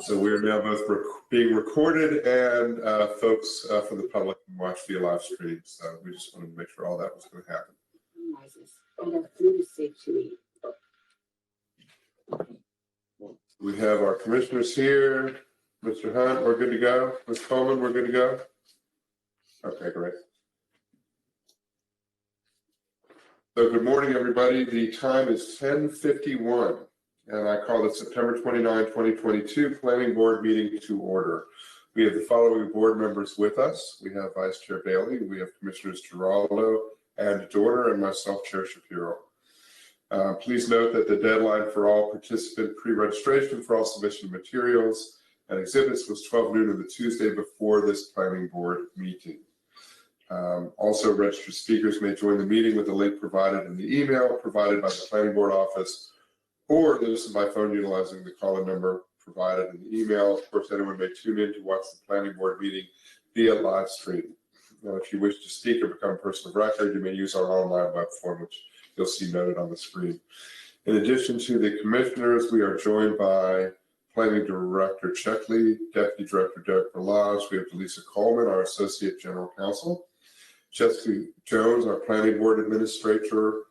So we are now both being recorded and folks from the public can watch via live stream. So we just wanted to make sure all that was going to happen. We have our commissioners here. Mr. Hunt, we're good to go. Ms. Coleman, we're good to go. Okay, great. So good morning, everybody. The time is 10:51, and I call the September 29, 2022 Planning Board meeting to order. We have the following board members with us. We have Vice Chair Bailey, we have Commissioners Giraldo and Dorner, and myself, Chair Shapiro. Please note that the deadline for all participant pre-registration for all submission of materials and exhibits was 12 noon on the Tuesday before this planning board meeting. Also, registered speakers may join the meeting with the link provided in the email provided by the planning board office, or listen by phone utilizing the call-in number provided in the email. Of course, anyone may tune in to watch the planning board meeting via live stream. Now, if you wish to speak or become a person of record, you may use our online web form, which you'll see noted on the screen. In addition to the commissioners, we are joined by Planning Director Checkley, Deputy Director Derek Berlage. We have Lisa Coleman, our Associate General Counsel, Jessica Jones, our Planning Board Administrator,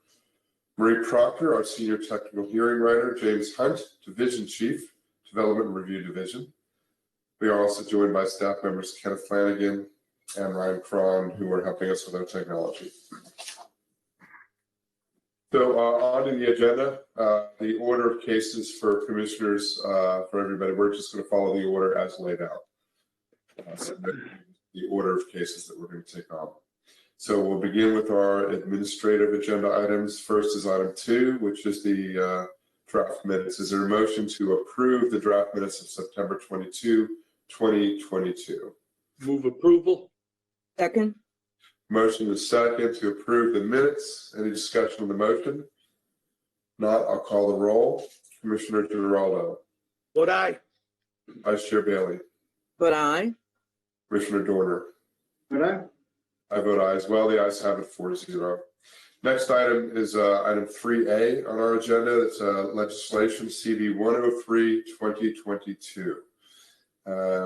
Marie Proctor, our Senior Technical Hearing Writer, James Hunt, Division Chief, Development and Review Division. We are also joined by staff members Kenneth Flanagan and Ryan Cron, who are helping us with our technology. So on to the agenda, the order of cases for commissioners, for everybody, we're just going to follow the order as laid out. So the order of cases that we're going to take on. So we'll begin with our administrative agenda items. First is item 2, which is the draft minutes. Is there a motion to approve the draft minutes of September 22, 2022? Move approval. Second. Motion is second to approve the minutes. Any discussion on the motion? Not, I'll call the roll. Commissioner Giraldo. Vote aye. Vice Chair Bailey. Vote aye. Commissioner Dorner. Vote aye. I vote aye as well. The ayes have it 4-0. Next item is item 3A on our agenda. It's legislation CB 103 2022.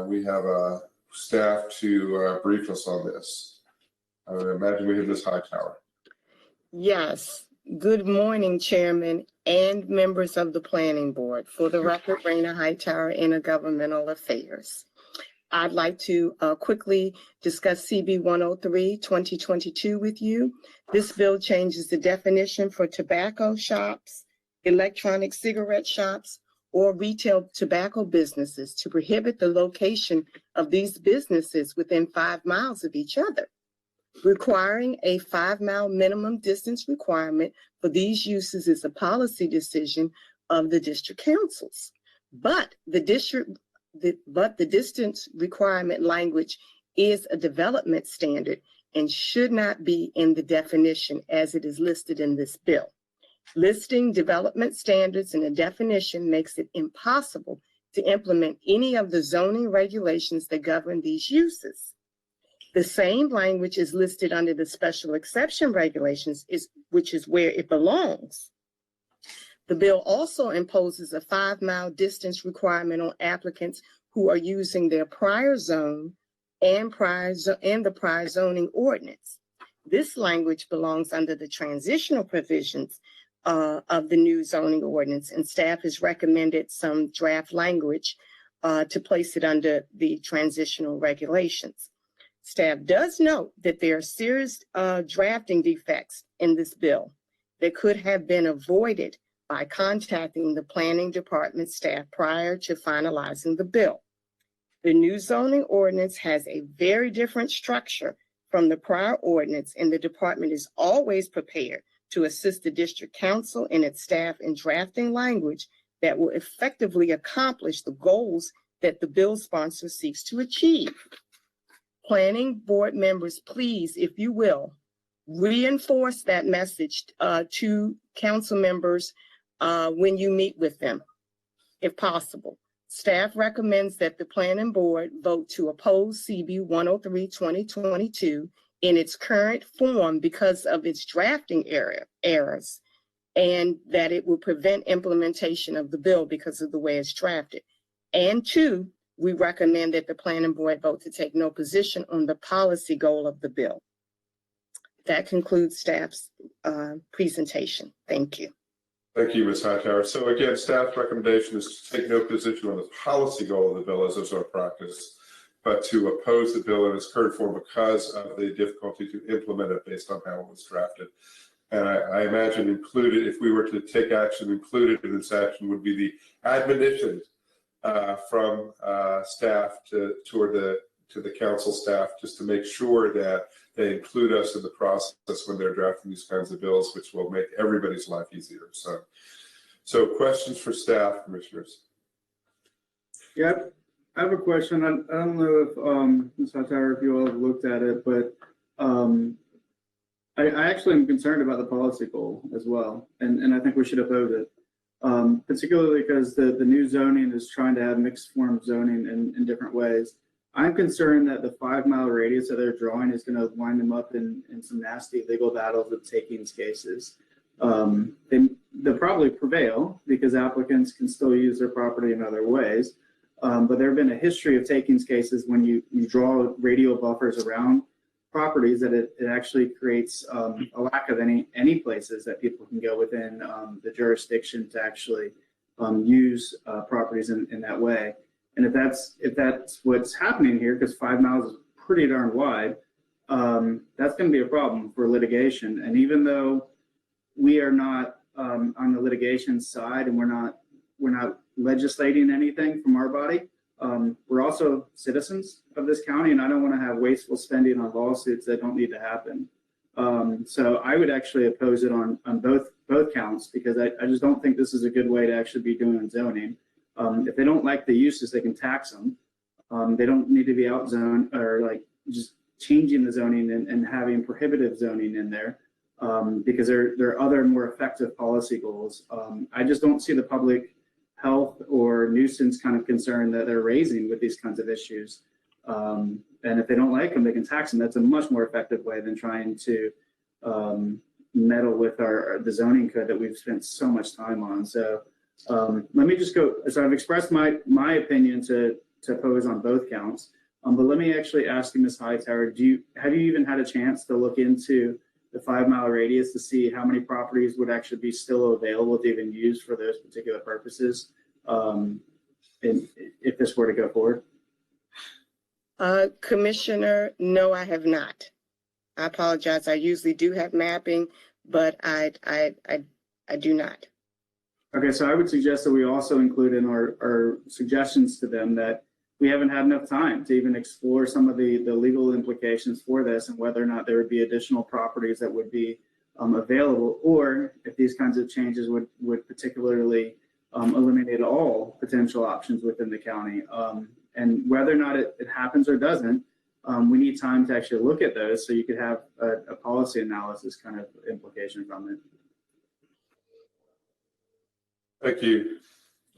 We have staff to brief us on this. I would imagine we have Ms. Hightower. Yes. Good morning, Chairman and members of the Planning Board. For the record, Raina Hightower, Intergovernmental Affairs. I'd like to quickly discuss CB 103 2022 with you. This bill changes the definition for tobacco shops, electronic cigarette shops, or retail tobacco businesses to prohibit the location of these businesses within 5 miles of each other, requiring a 5-mile minimum distance requirement for these uses is a policy decision of the district councils. But the distance requirement language is a development standard and should not be in the definition as it is listed in this bill. Listing development standards in a definition makes it impossible to implement any of the zoning regulations that govern these uses. The same language is listed under the special exception regulations, which is where it belongs. The bill also imposes a 5-mile distance requirement on applicants who are using their prior zone and the prior zoning ordinance. This language belongs under the transitional provisions of the new zoning ordinance, and staff has recommended some draft language to place it under the transitional regulations. Staff does note that there are serious drafting defects in this bill that could have been avoided by contacting the planning department staff prior to finalizing the bill. The new zoning ordinance has a very different structure from the prior ordinance, and the department is always prepared to assist the district council and its staff in drafting language that will effectively accomplish the goals that the bill sponsor seeks to achieve. Planning board members, please, if you will, reinforce that message to council members when you meet with them, if possible. Staff recommends that the planning board vote to oppose CB 103 2022 in its current form because of its drafting errors, and that it will prevent implementation of the bill because of the way it's drafted. And 2, we recommend that the planning board vote to take no position on the policy goal of the bill. That concludes staff's presentation. Thank you. Thank you, Ms. Hightower. So again, staff's recommendation is to take no position on the policy goal of the bill as is our practice, but to oppose the bill in its current form because of the difficulty to implement it based on how it was drafted. And I imagine included, if we were to take action, included in this action would be the admonition from staff to the council staff, just to make sure that they include us in the process when they're drafting these kinds of bills, which will make everybody's life easier. So questions for staff, commissioners? Yeah, I have a question. I don't know if Ms. Hightower, if you all have looked at it, but I actually am concerned about the policy goal as well, and I think we should oppose it, particularly because the new zoning is trying to have mixed form zoning in different ways. I'm concerned that the 5-mile radius that they're drawing is going to wind them up in some nasty legal battles with takings cases. They'll probably prevail because applicants can still use their property in other ways. But there have been a history of takings cases when you draw radial buffers around properties that it actually creates a lack of any places that people can go within the jurisdiction to actually use properties in that way. And if that's what's happening here, because 5 miles is pretty darn wide, that's going to be a problem for litigation. And even though we are not on the litigation side and we're not legislating anything from our body, we're also citizens of this county, and I don't want to have wasteful spending on lawsuits that don't need to happen. So I would actually oppose it on both counts, because I just don't think this is a good way to actually be doing zoning. If they don't like the uses, they can tax them. They don't need to be out zone or like just changing the zoning and having prohibitive zoning in there, because there are other more effective policy goals. I just don't see the public health or nuisance kind of concern that they're raising with these kinds of issues. And if they don't like them, they can tax them. That's a much more effective way than trying to meddle with the zoning code that we've spent so much time on. So let me just go. So I've expressed my opinion to oppose on both counts. But let me actually ask you, Ms. Hightower, have you even had a chance to look into the 5-mile radius to see how many properties would actually be still available to even use for those particular purposes, if this were to go forward? Commissioner, no, I have not. I apologize. I usually do have mapping, but I do not. Okay, so I would suggest that we also include in our suggestions to them that we haven't had enough time to even explore some of the legal implications for this and whether or not there would be additional properties that would be available, or if these kinds of changes would particularly eliminate all potential options within the county. And whether or not it happens or doesn't, we need time to actually look at those so you could have a policy analysis kind of implication from it. Thank you.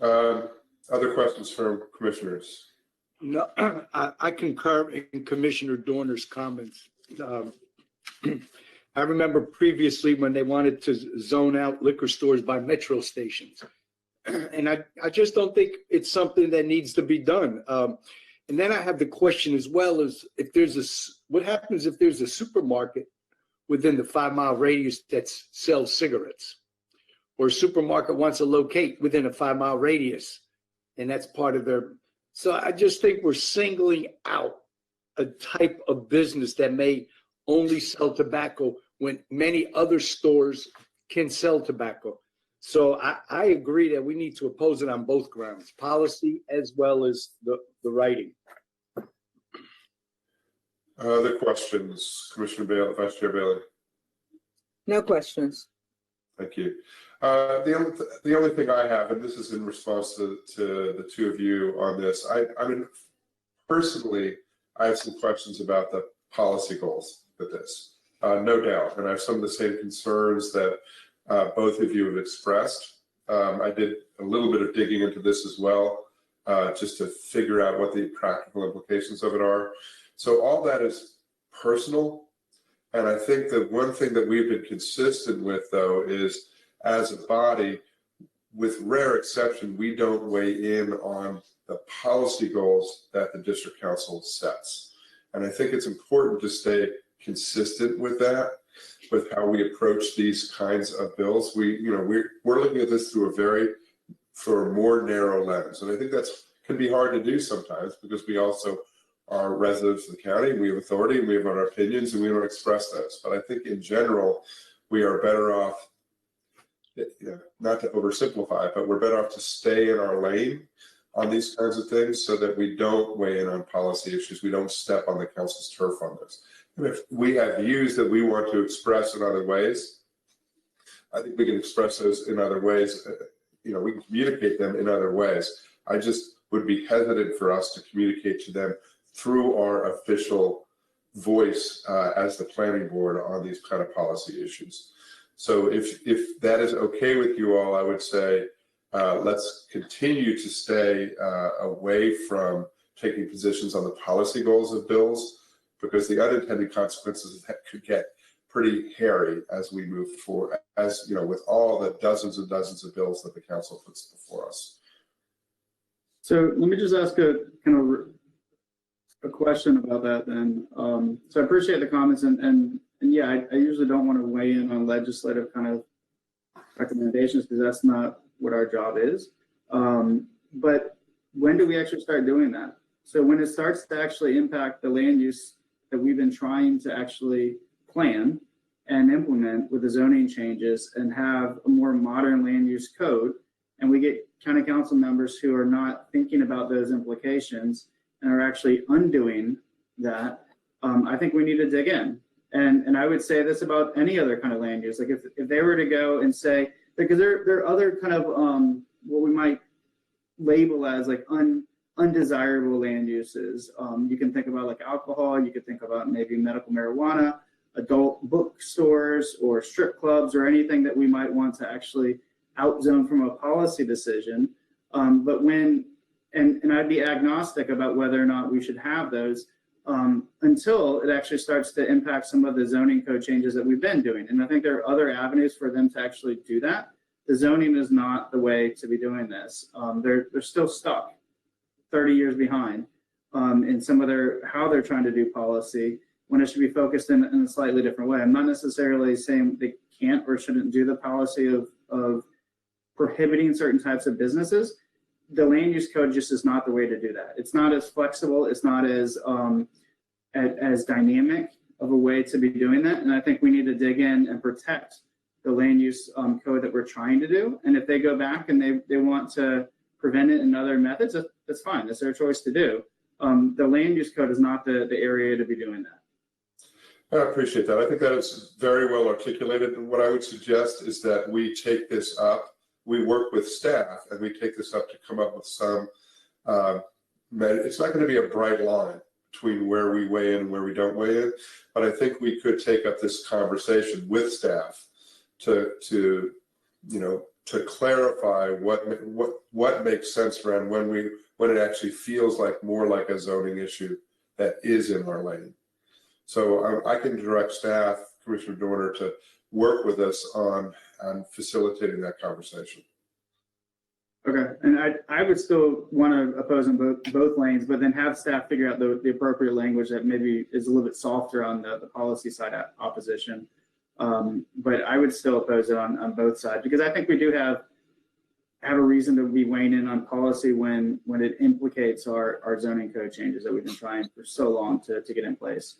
Other questions from commissioners? No, I concur in Commissioner Dorner's comments. I remember previously when they wanted to zone out liquor stores by metro stations. And I just don't think it's something that needs to be done. And then I have the question as well as what happens if there's a supermarket within the 5-mile radius that sells cigarettes, or a supermarket wants to locate within a 5-mile radius, and that's part of their. So I just think we're singling out a type of business that may only sell tobacco when many other stores can sell tobacco. So I agree that we need to oppose it on both grounds, policy as well as the writing. Other questions, Commissioner Bailey, Vice Chair Bailey? No questions. Thank you. The only thing I have, and this is in response to the two of you on this, I mean, personally, I have some questions about the policy goals with this, no doubt. And I have some of the same concerns that both of you have expressed. I did a little bit of digging into this as well, just to figure out what the practical implications of it are. So all that is personal. And I think that one thing that we've been consistent with, though, is as a body, with rare exception, we don't weigh in on the policy goals that the district council sets. And I think it's important to stay consistent with that, with how we approach these kinds of bills. We're looking at this through for a more narrow lens. And I think can be hard to do sometimes because we also are residents of the county, we have authority, and we have our opinions, and we don't express those. But I think in general, we are better off, not to oversimplify, but we're better off to stay in our lane on these kinds of things so that we don't weigh in on policy issues. We don't step on the council's turf on this. And if we have views that we want to express in other ways, I think we can express those in other ways. We can communicate them in other ways. I just would be hesitant for us to communicate to them through our official voice as the planning board on these kind of policy issues. So if that is okay with you all, I would say let's continue to stay away from taking positions on the policy goals of bills, because the unintended consequences of that could get pretty hairy as we move forward, with all the dozens and dozens of bills that the council puts before us. So let me just ask a question about that then. So I appreciate the comments, and yeah, I usually don't want to weigh in on legislative kind of recommendations because that's not what our job is. But when do we actually start doing that? So when it starts to actually impact the land use that we've been trying to actually plan and implement with the zoning changes and have a more modern land use code, and we get county council members who are not thinking about those implications and are actually undoing that, I think we need to dig in. And I would say this about any other kind of land use. Like if they were to go and say, because there are other kind of what we might label as like undesirable land uses. You can think about like alcohol, you could think about maybe medical marijuana, adult bookstores or strip clubs or anything that we might want to actually outzone from a policy decision. But and I'd be agnostic about whether or not we should have those until it actually starts to impact some of the zoning code changes that we've been doing. And I think there are other avenues for them to actually do that. The zoning is not the way to be doing this. They're still stuck 30 years behind in some of how they're trying to do policy when it should be focused in a slightly different way. I'm not necessarily saying they can't or shouldn't do the policy of prohibiting certain types of businesses. The land use code just is not the way to do that. It's not as flexible. It's not as dynamic of a way to be doing that. And I think we need to dig in and protect the land use code that we're trying to do. And if they go back and they want to prevent it in other methods, that's fine. That's their choice to do. The land use code is not the area to be doing that. I appreciate that. I think that is very well articulated. And what I would suggest is that we take this up. We work with staff and we take this up to come up with some, it's not going to be a bright line between where we weigh in and where we don't weigh in, but I think we could take up this conversation with staff to clarify what makes sense around when it actually feels like more like a zoning issue that is in our lane. So I can direct staff, Commissioner Dorner, to work with us on facilitating that conversation. Okay, and I would still want to oppose in both lanes, but then have staff figure out the appropriate language that maybe is a little bit softer on the policy side opposition. But I would still oppose it on both sides, because I think we do have a reason to be weighing in on policy when it implicates our zoning code changes that we've been trying for so long to get in place.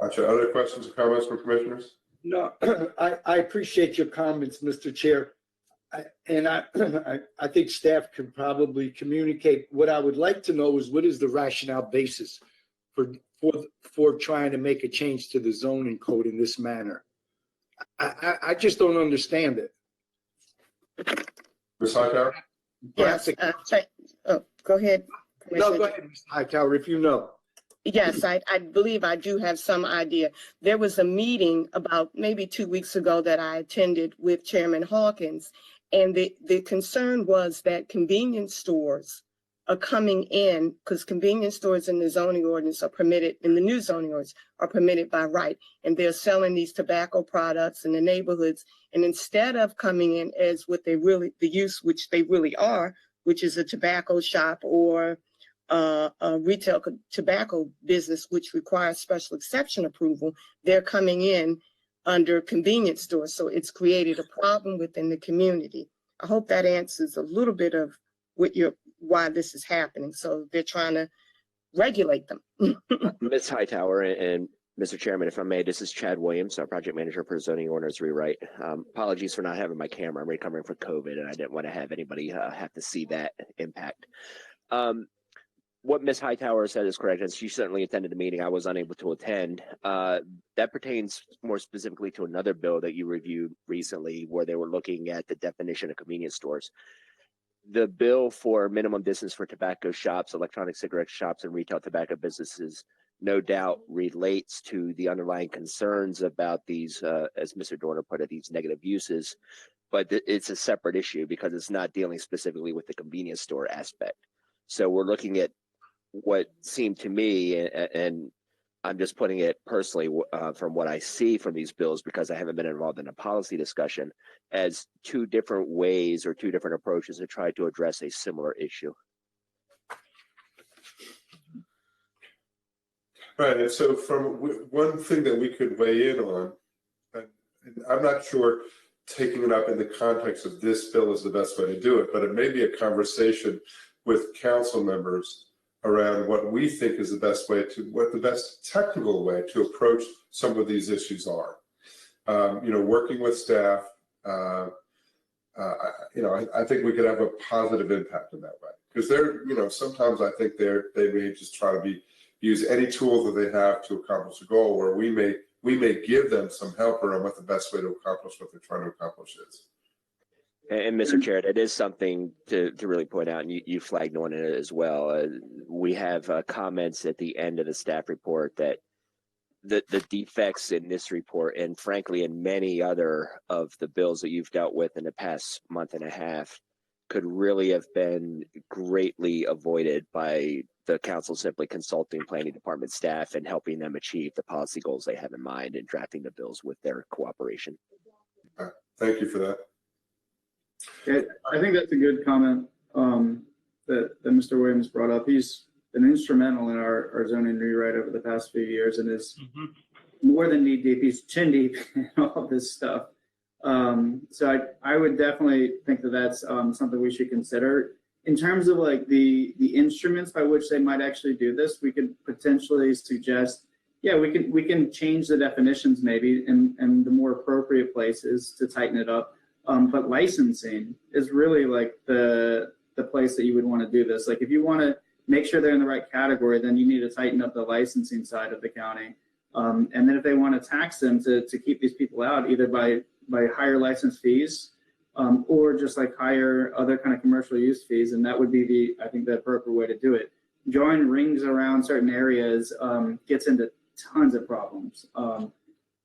Gotcha. Other questions or comments from commissioners? No, I appreciate your comments, Mr. Chair. I think staff can probably communicate. What I would like to know is what is the rationale basis for trying to make a change to the zoning code in this manner? I just don't understand it. Ms. Hightower? Yes. Go ahead. No, go ahead, Mr. Hightower, if you know. Yes, I believe I do have some idea. There was a meeting about maybe 2 weeks ago that I attended with Chairman Hawkins, and the concern was that convenience stores are coming in, because convenience stores in the zoning ordinance are permitted, in the new zoning ordinance, are permitted by right. And they're selling these tobacco products in the neighborhoods. And instead of coming in as what they really, the use which they really are, which is a tobacco shop or a retail tobacco business, which requires special exception approval, they're coming in under convenience stores. So it's created a problem within the community. I hope that answers a little bit of why this is happening. So they're trying to regulate them. Ms. Hightower and Mr. Chairman, if I may, this is Chad Williams, our project manager for zoning ordinance rewrite. Apologies for not having my camera. I'm recovering from COVID, and I didn't want to have anybody have to see that impact. What Ms. Hightower said is correct, and she certainly attended the meeting. I was unable to attend. That pertains more specifically to another bill that you reviewed recently, where they were looking at the definition of convenience stores. The bill for minimum distance for tobacco shops, electronic cigarette shops, and retail tobacco businesses no doubt relates to the underlying concerns about these, as Mr. Dorner put it, these negative uses, but it's a separate issue because it's not dealing specifically with the convenience store aspect. So we're looking at what seemed to me, and I'm just putting it personally from what I see from these bills, because I haven't been involved in a policy discussion, as two different ways or two different approaches to try to address a similar issue. Right, and so from one thing that we could weigh in on, and I'm not sure taking it up in the context of this bill is the best way to do it, but it may be a conversation with council members around what we think is the best way to, what the best technical way to approach some of these issues are. Working with staff, I think we could have a positive impact in that way. Because sometimes I think they may just try to use any tool that they have to accomplish a goal, where we may give them some help around what the best way to accomplish what they're trying to accomplish is. And Mr. Chair, that is something to really point out, and you flagged on it as well. We have comments at the end of the staff report that the defects in this report, and frankly in many other of the bills that you've dealt with in the past month and a half, could really have been greatly avoided by the council simply consulting planning department staff and helping them achieve the policy goals they have in mind and drafting the bills with their cooperation. Thank you for that. Yeah, I think that's a good comment that Mr. Williams brought up. He's been instrumental in our zoning rewrite over the past few years, and is more than knee deep. He's chin deep in all this stuff. So I would definitely think that that's something we should consider. In terms of like the instruments by which they might actually do this, we could potentially suggest, yeah, we can change the definitions maybe in the more appropriate places to tighten it up. But licensing is really like the place that you would want to do this. Like if you want to make sure they're in the right category, then you need to tighten up the licensing side of the county. And then if they want to tax them to keep these people out, either by higher license fees or just like higher other kind of commercial use fees, and that would be I think the appropriate way to do it. Drawing rings around certain areas gets into tons of problems.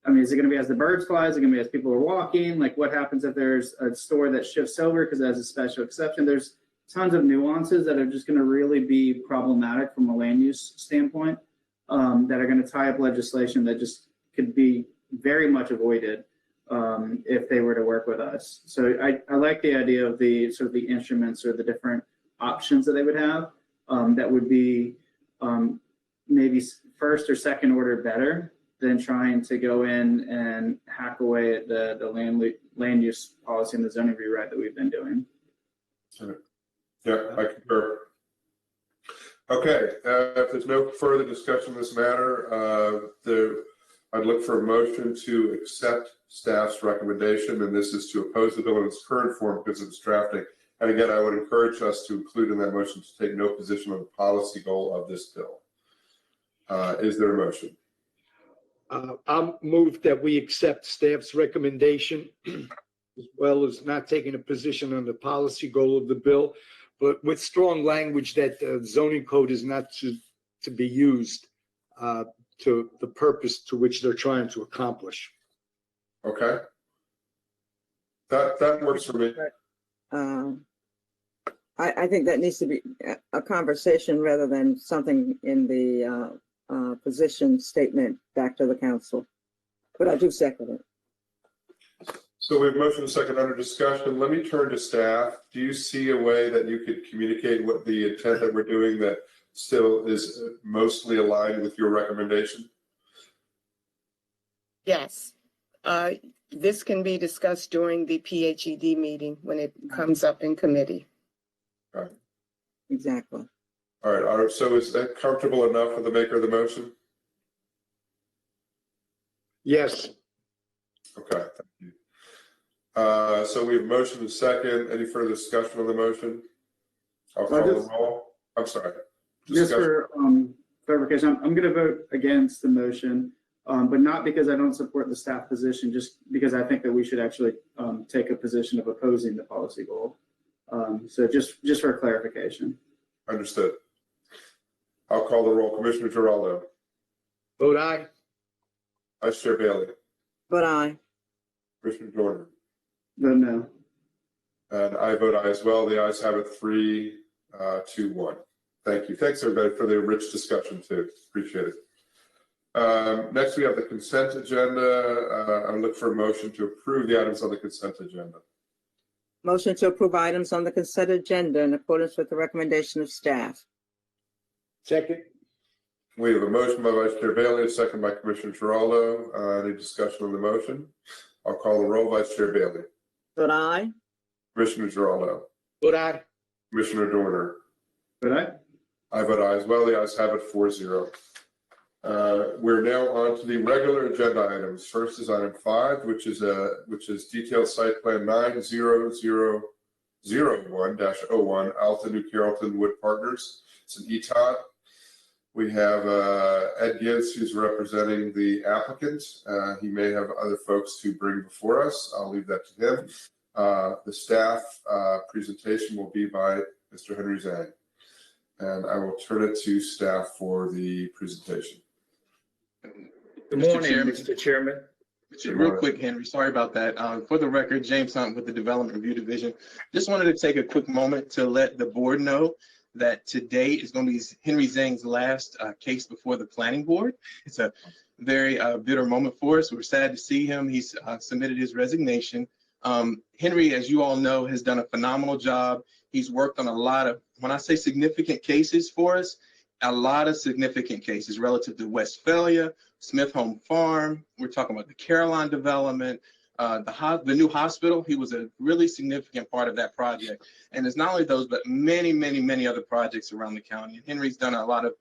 I mean, is it going to be as the birds fly? Is it going to be as people are walking? Like what happens if there's a store that shifts over because it has a special exception? There's tons of nuances that are just going to really be problematic from a land use standpoint that are going to tie up legislation that just could be very much avoided if they were to work with us. So I like the idea of the sort of the instruments or the different options that they would have that would be maybe first or second order better than trying to go in and hack away at the land use policy and the zoning rewrite that we've been doing. Yeah, I concur. Okay, if there's no further discussion on this matter, I'd look for a motion to accept staff's recommendation, and this is to oppose the bill in its current form because of its drafting. And again, I would encourage us to include in that motion to take no position on the policy goal of this bill. Is there a motion? I'll move that we accept staff's recommendation, as well as not taking a position on the policy goal of the bill, but with strong language that the zoning code is not to be used to the purpose to which they're trying to accomplish. Okay. That works for me. I think that needs to be a conversation rather than something in the position statement back to the council. But I do second it. So we have motion and second under discussion. Let me turn to staff. Do you see a way that you could communicate what the intent that we're doing that still is mostly aligned with your recommendation? Yes. This can be discussed during the PHED meeting when it comes up in committee. Exactly. All right, so is that comfortable enough for the maker of the motion? Yes. Okay, thank you. So we have motion and second. Any further discussion on the motion? I'll call the roll. I'm sorry. Just for clarification, I'm going to vote against the motion, but not because I don't support the staff position, just because I think that we should actually take a position of opposing the policy goal. So just for clarification. Understood. I'll call the roll. Commissioner Giraldo. Vote aye. Vice Chair Bailey. But I, Commissioner Jordan. Vote no. And I vote aye as well. The ayes have it 3-2-1. Thank you. Thanks everybody for the rich discussion too. Appreciate it. Next we have the consent agenda. I'm looking for a motion to approve the items on the consent agenda. motion to approve items on the consent agenda in accordance with the recommendation of staff. Second. We have a motion by Vice Chair Bailey, a second by Commissioner Giraldo. Any discussion on the motion? I'll call the roll. Vice Chair Bailey. But I, Commissioner Giraldo. Vote aye. Commissioner Dorner. Vote aye. I vote aye as well. The ayes have it 4-0. We're now on to the regular agenda items. First is item 5, which is detailed site plan 90001-01 Alta New Carrollton Wood Partners. It's an ETOD. We have Ed Gibbs, who's representing the applicant. He may have other folks to bring before us. I'll leave that to him. The staff presentation will be by Mr. Henry Zhang. And I will turn it to staff for the presentation. Good morning, Mr. Chairman. Good Real morning. quick, Henry, sorry about that. For the record, James Hunt with the Development Review Division. Just wanted to take a quick moment to let the board know that today is going to be Henry Zhang's last case before the planning board. It's a very bitter moment for us. We're sad to see him. He's submitted his resignation. Henry, as you all know, has done a phenomenal job. He's worked on a lot of, when I say significant cases for us, a lot of significant cases relative to Westphalia, Smith Home Farm. We're talking about the Caroline development, the new hospital. He was a really significant part of that project. And it's not only those, but many, many, many other projects around the county. And Henry's done a lot of,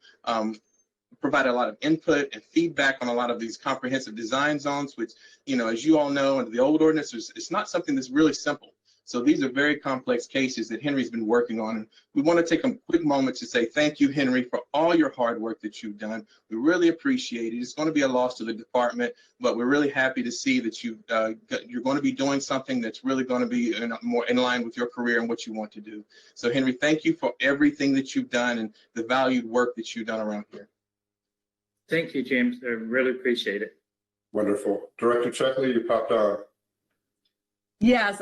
provided a lot of input and feedback on a lot of these comprehensive design zones, which, you know, as you all know, under the old ordinance, it's not something that's really simple. So these are very complex cases that Henry's been working on. And we want to take a quick moment to say thank you, Henry, for all your hard work that you've done. We really appreciate it. It's going to be a loss to the department, but we're really happy to see that you're going to be doing something that's really going to be more in line with your career and what you want to do. So Henry, thank you for everything that you've done and the valued work that you've done around here. Thank you, James. I really appreciate it. Wonderful. Director Chuckley, you popped on. Yes,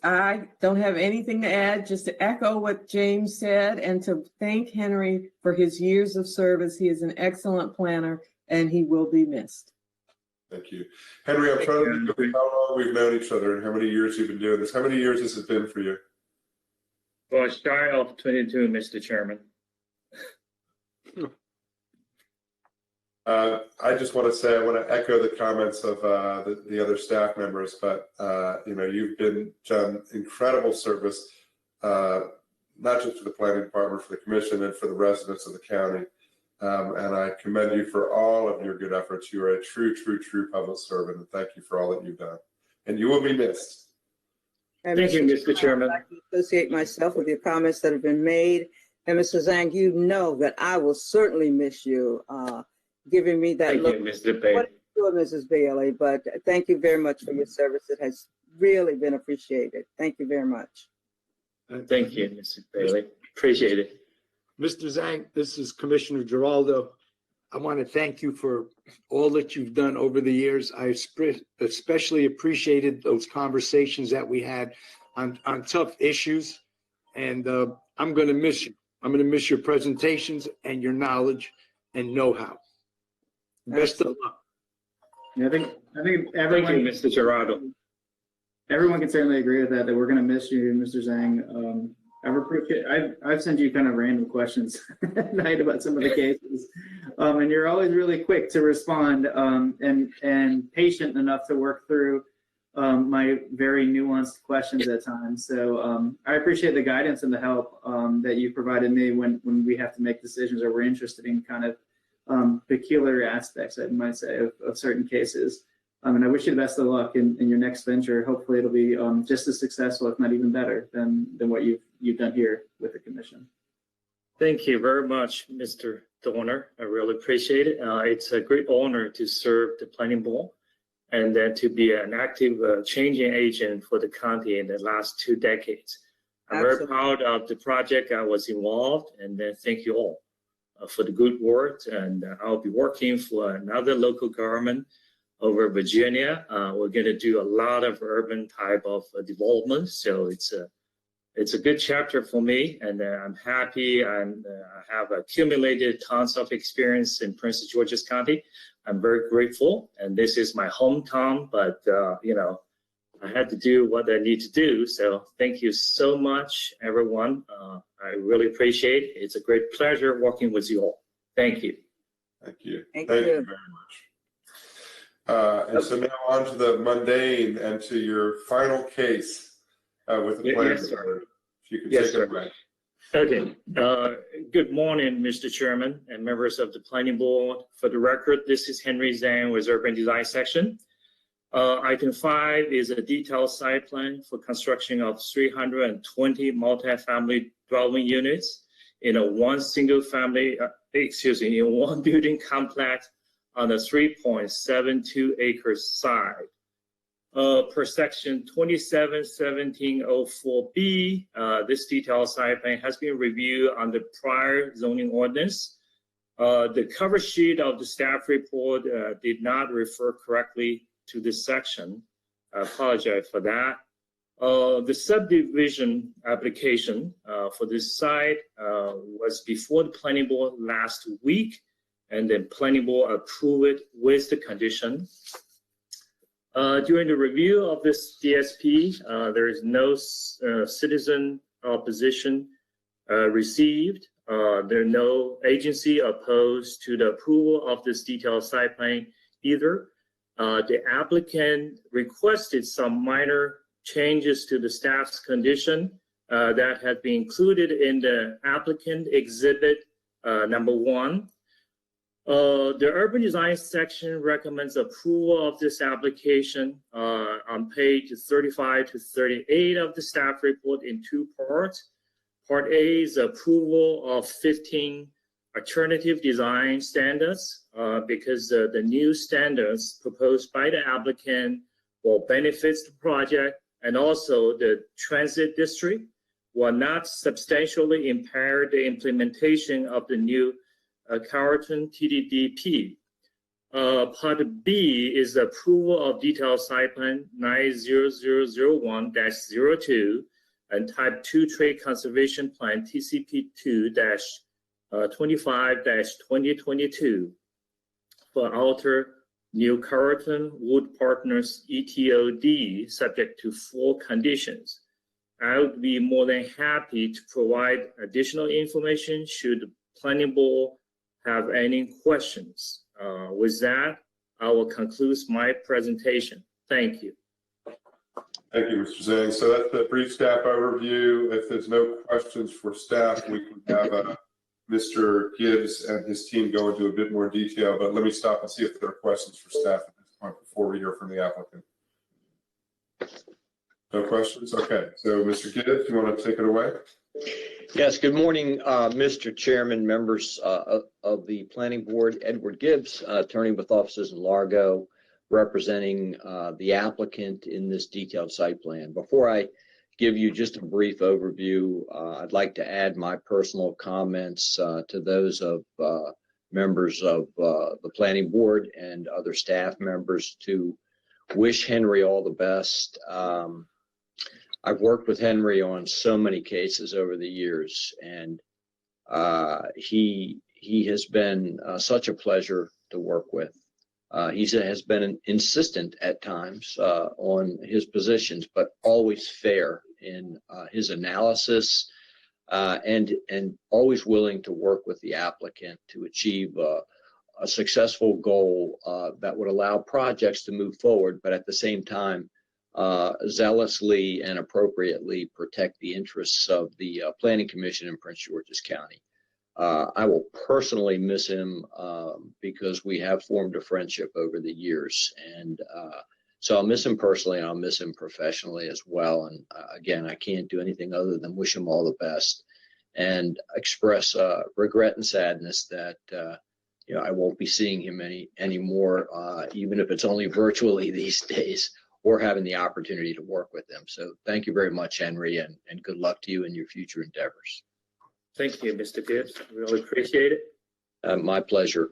I don't have anything to add, just to echo what James said and to thank Henry for his years of service. He is an excellent planner and he will be missed. Thank you. Henry, I'm trying to think of how long we've known each other and how many years you've been doing this. How many years has it been for you? Well, I started off 22, Mr. Chairman. I just want to say, I want to echo the comments of the other staff members, but you know, you've done incredible service, not just for the planning department, for the commission, and for the residents of the county. And I commend you for all of your good efforts. You are a true public servant, and thank you for all that you've done. And you will be missed. and Thank you, Mr. Chairman. I'd like to associate myself with your comments that have been made. And Mr. Zhang, you know that I will certainly miss you, giving me that Thank look. you, Mr. Bailey. What are you doing, Mrs. Bailey? But thank you very much for your service. It has really been appreciated. Thank you very much. Thank you, Mr. Bailey. Appreciate it. Mr. Zhang, this is Commissioner Giraldo. I want to thank you for all that you've done over the years. I especially appreciated those conversations that we had on tough issues. And I'm going to miss you. I'm going to miss your presentations and your knowledge and know-how. Best of luck. Yeah, I think Thank you, everyone, Mr. Gerardo. everyone can certainly agree with that we're going to miss you, Mr. Zhang. I've sent you kind of random questions at night about some of the cases, and you're always really quick to respond, and patient enough to work through my very nuanced questions at times. So I appreciate the guidance and the help that you provided me when we have to make decisions or we're interested in kind of peculiar aspects, I might say, of certain cases. And I wish you the best of luck in your next venture. Hopefully it'll be just as successful, if not even better, than what you've done here with the commission. Thank you very much, Mr. Dorner. I really appreciate it. It's a great honor to serve the planning board and then to be an active changing agent for the county in the last 2 decades. I'm very proud of the project I was involved, and then thank you all for the good work. And I'll be working for another local government over Virginia. We're going to do a lot of urban type of development. So it's a good chapter for me, and I'm happy. I have accumulated tons of experience in Prince George's County. I'm very grateful, and this is my hometown, but I had to do what I need to do. So thank you so much, everyone. I really appreciate it. It's a great pleasure working with you all. Thank you. Thank you. Thank Thank you. you very much. And so now on to the mundane and to your final case with the planning Yes, sir. board. If you could Yes, take sir. it away. Okay. Good morning, Mr. Chairman and members of the Planning Board. For the record, this is Henry Zhang with Urban Design Section. Item 5 is a detailed site plan for construction of 320 multifamily dwelling units in one building complex on a 3.72 acre site. Per section 271704B, this detailed site plan has been reviewed on the prior zoning ordinance. The cover sheet of the staff report did not refer correctly to this section. I apologize for that. The subdivision application for this site was before the planning board last week, and then planning board approved it with the condition. During the review of this DSP, there is no citizen opposition received. There are no agency opposed to the approval of this detailed site plan either. The applicant requested some minor changes to the staff's condition that had been included in the applicant exhibit number 1. The urban design section recommends approval of this application on page 35 to 38 of the staff report in 2 parts. Part A is approval of 15 alternative design standards because the new standards proposed by the applicant will benefit the project, and also the transit district will not substantially impair the implementation of the new Carrollton TDDP. Part B is approval of detailed site plan 90001-02 and type 2 trade conservation plan TCP2-25-2022 for Outer New Carrollton Wood Partners ETOD subject to 4 conditions. I would be more than happy to provide additional information should the planning board have any questions. With that, I will conclude my presentation. Thank you. Thank you, Mr. Zhang. So that's the brief staff overview. If there's no questions for staff, we can have Mr. Gibbs and his team go into a bit more detail, but let me stop and see if there are questions for staff at this point before we hear from the applicant. No questions? Okay. So Mr. Gibbs, you want to take it away? Yes, good morning, Mr. Chairman, members of the Planning Board. Edward Gibbs, attorney with offices in Largo, representing the applicant in this detailed site plan. Before I give you just a brief overview, I'd like to add my personal comments to those of members of the Planning Board and other staff members to wish Henry all the best. I've worked with Henry on so many cases over the years, and he has been such a pleasure to work with. He has been insistent at times on his positions, but always fair in his analysis, and always willing to work with the applicant to achieve a successful goal that would allow projects to move forward, but at the same time, zealously and appropriately protect the interests of the Planning Commission in Prince George's County. I will personally miss him because we have formed a friendship over the years, and so I'll miss him personally, and I'll miss him professionally as well. And again, I can't do anything other than wish him all the best and express regret and sadness that I won't be seeing him anymore, even if it's only virtually these days, or having the opportunity to work with him. So thank you very much, Henry, and good luck to you in your future endeavors. Thank you, Mr. Gibbs. Really appreciate it. My pleasure.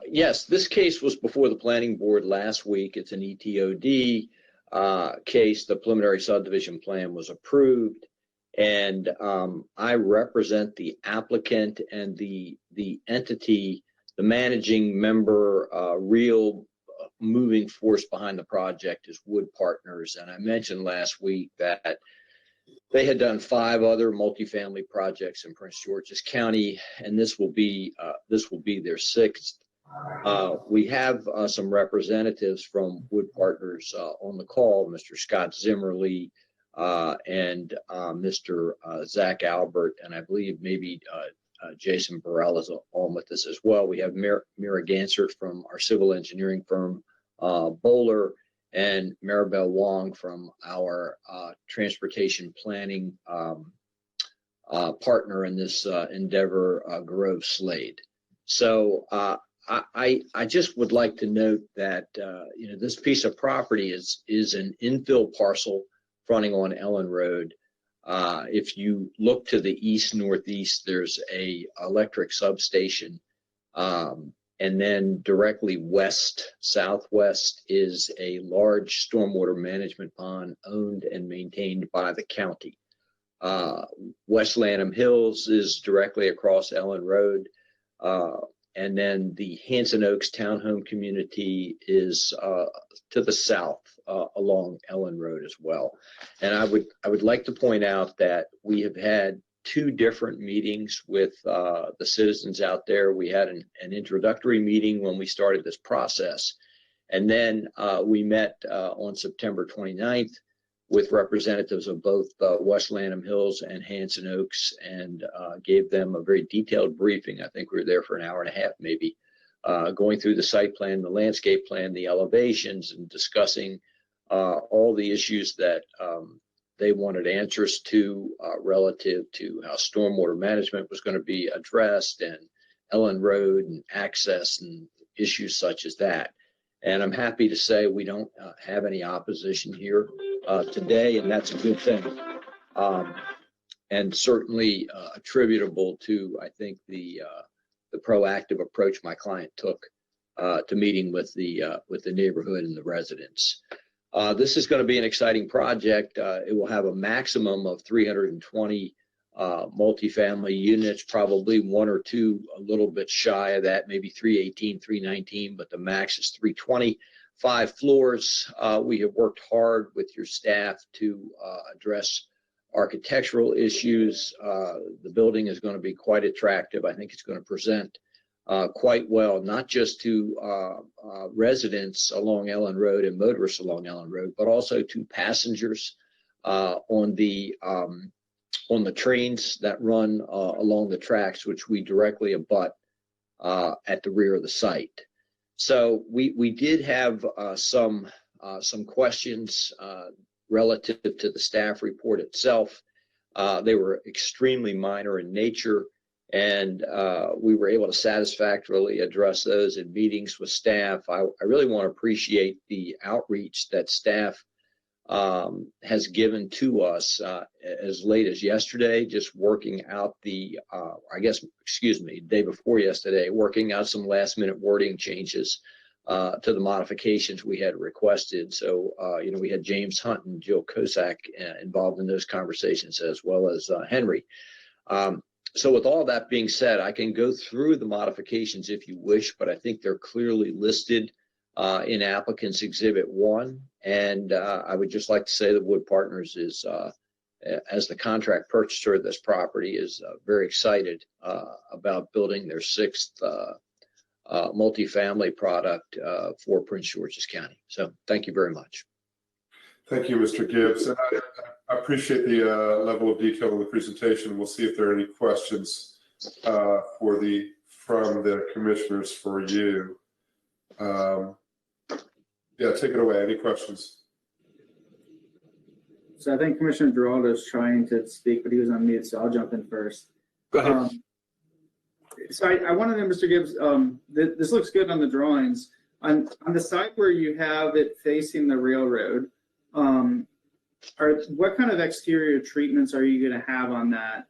Yes, this case was before the planning board last week. It's an ETOD case. The preliminary subdivision plan was approved, and I represent the applicant and the entity, the managing member, real moving force behind the project is Wood Partners. And I mentioned last week that they had done 5 other multifamily projects in Prince George's County, and this will be their 6th. We have some representatives from Wood Partners on the call, Mr. Scott Zimmerly and Mr. Zach Albert, and I believe maybe Jason Burrell is on with us as well. We have Mira Gansert from our civil engineering firm, Bowler, and Maribel Wong from our transportation planning partner in this endeavor, Grove Slade. So I just would like to note that this piece of property is an infill parcel fronting on Ellen Road. If you look to the east northeast, there's a electric substation. And then directly west southwest is a large stormwater management pond owned and maintained by the county. West Lanham Hills is directly across Ellen Road. And then the Hanson Oaks Townhome community is to the south along Ellen Road as well. And I would like to point out that we have had 2 different meetings with the citizens out there. We had an introductory meeting when we started this process. And then we met on September 29th with representatives of both West Lanham Hills and Hanson Oaks, and gave them a very detailed briefing. I think we were there for an hour and a half, maybe, going through the site plan, the landscape plan, the elevations, and discussing all the issues that they wanted answers to relative to how stormwater management was going to be addressed, and Ellen Road and access and issues such as that. And I'm happy to say we don't have any opposition here today, and that's a good thing. And certainly attributable to, I think, the proactive approach my client took to meeting with the neighborhood and the residents. This is going to be an exciting project. It will have a maximum of 320 multifamily units, probably 1 or 2 a little bit shy of that, maybe 318, 319, but the max is 320, 5 floors. We have worked hard with your staff to address architectural issues. The building is going to be quite attractive. I think it's going to present quite well, not just to residents along Ellen Road and motorists along Ellen Road, but also to passengers on the trains that run along the tracks, which we directly abut at the rear of the site. So we did have some questions relative to the staff report itself. They were extremely minor in nature, and we were able to satisfactorily address those in meetings with staff. I really want to appreciate the outreach that staff has given to us as late as yesterday, just working out the, day before yesterday, working out some last minute wording changes to the modifications we had requested. So, we had James Hunt and Jill Kosak involved in those conversations, as well as Henry. So with all that being said, I can go through the modifications if you wish, but I think they're clearly listed in applicant's exhibit 1. And I would just like to say that Wood Partners is, as the contract purchaser of this property, is very excited about building their 6th multifamily product for Prince George's County. So thank you very much. Thank you, Mr. Gibbs. And I appreciate the level of detail in the presentation. We'll see if there are any questions from the commissioners for you. Yeah, take it away. Any questions? So I think Commissioner Giraldo is trying to speak, but he was on mute, so I'll jump in first. Go ahead. So I wanted to know, Mr. Gibbs, this looks good on the drawings. On the side where you have it facing the railroad, what kind of exterior treatments are you going to have on that,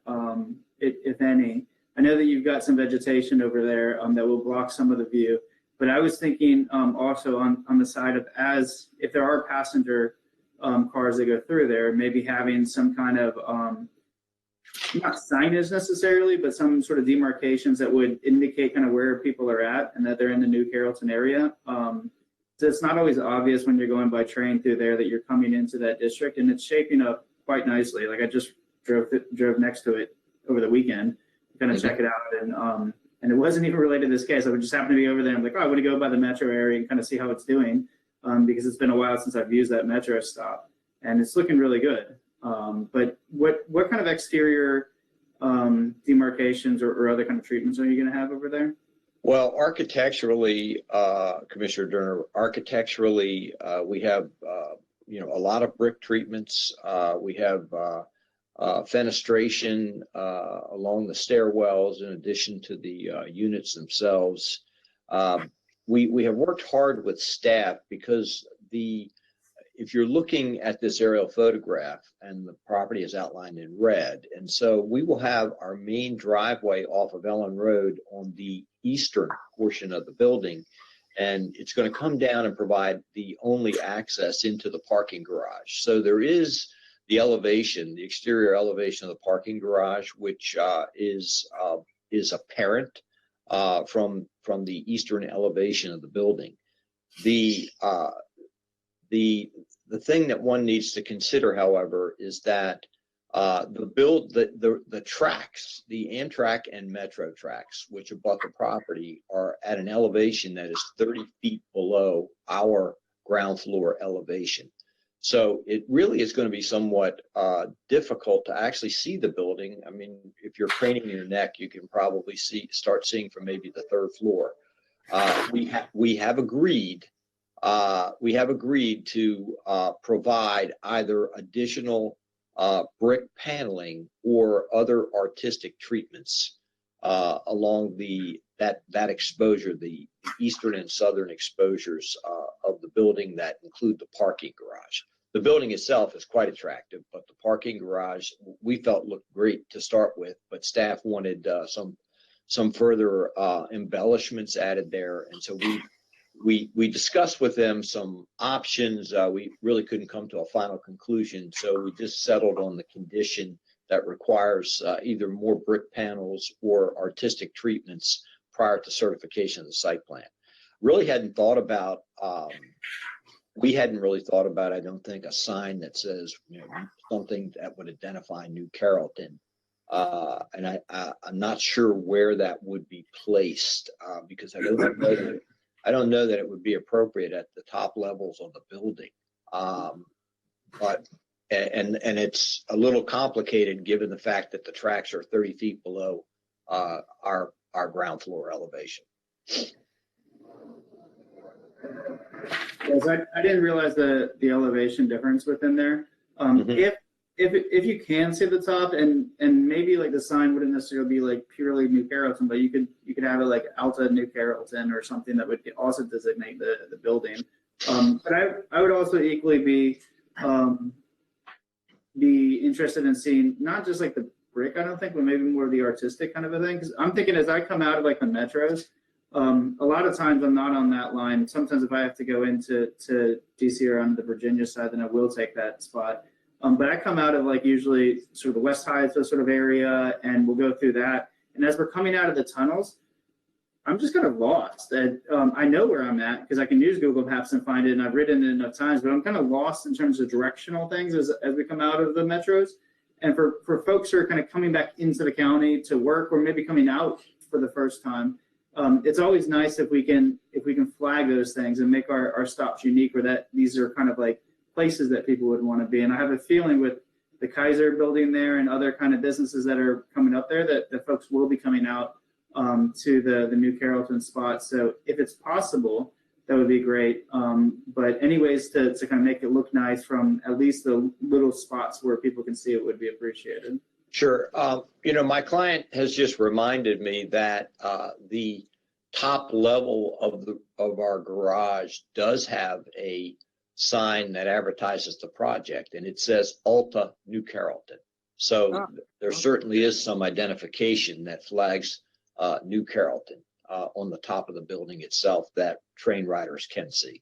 if any? I know that you've got some vegetation over there that will block some of the view, but I was thinking also on the side of, as if there are passenger cars that go through there, maybe having some kind of not signage necessarily, but some sort of demarcations that would indicate kind of where people are at and that they're in the New Carrollton area. So it's not always obvious when you're going by train through there that you're coming into that district, and it's shaping up quite nicely. Like I just drove next to it over the weekend to kind of check it out, and it wasn't even related to this case. I would just happen to be over there. I'm like, oh, I want to go by the metro area and kind of see how it's doing, because it's been a while since I've used that metro stop, and it's looking really good. But what kind of exterior demarcations or other kind of treatments are you going to have over there? Well, architecturally, Commissioner Durner, architecturally, we have, a lot of brick treatments. We have fenestration along the stairwells in addition to the units themselves. We have worked hard with staff because if you're looking at this aerial photograph, and the property is outlined in red, and so we will have our main driveway off of Ellen Road on the eastern portion of the building, and it's going to come down and provide the only access into the parking garage. So there is the elevation, the exterior elevation of the parking garage, which is apparent from the eastern elevation of the building. The thing that one needs to consider, however, is that the tracks, the Amtrak and Metro tracks, which abut the property, are at an elevation that is 30 feet below our ground floor elevation. So it really is going to be somewhat difficult to actually see the building. I mean, if you're craning your neck, you can probably start seeing from maybe the 3rd floor. We have agreed to provide either additional brick paneling or other artistic treatments along that exposure, the eastern and southern exposures of the building that include the parking garage. The building itself is quite attractive, but the parking garage we felt looked great to start with, but staff wanted some further embellishments added there, and so we discussed with them some options. We really couldn't come to a final conclusion, so we just settled on the condition that requires either more brick panels or artistic treatments prior to certification of the site plan. We hadn't really thought about, I don't think, a sign that says something that would identify New Carrollton. And I'm not sure where that would be placed because I don't know that it would be appropriate at the top levels of the building. But it's a little complicated given the fact that the tracks are 30 feet below our ground floor elevation. Yes, I didn't realize the elevation difference within there. If you can see the top, and maybe like the sign wouldn't necessarily be like purely New Carrollton, but you could have it like Alta New Carrollton or something that would also designate the building. But I would also equally be interested in seeing not just like the brick, I don't think, but maybe more of the artistic kind of a thing. Because I'm thinking as I come out of like the metros, A lot of times I'm not on that line. Sometimes if I have to go into DC or on the Virginia side, then I will take that spot. But I come out of like usually sort of the West Heights, sort of area, and we'll go through that. And as we're coming out of the tunnels, I'm just kind of lost. And I know where I'm at because I can use Google Maps and find it, and I've ridden it enough times, but I'm kind of lost in terms of directional things as we come out of the metros. And for folks who are kind of coming back into the county to work or maybe coming out for the first time, it's always nice if we can flag those things and make our stops unique, or that these are kind of like places that people would want to be. And I have a feeling with the Kaiser building there and other kind of businesses that are coming up there that the folks will be coming out to the New Carrollton spot. So if it's possible, that would be great. But anyways, to kind of make it look nice from at least the little spots where people can see it would be appreciated. Sure. My client has just reminded me that the top level of our garage does have a sign that advertises the project, and it says Alta New Carrollton. So there certainly is some identification that flags New Carrollton on the top of the building itself that train riders can see.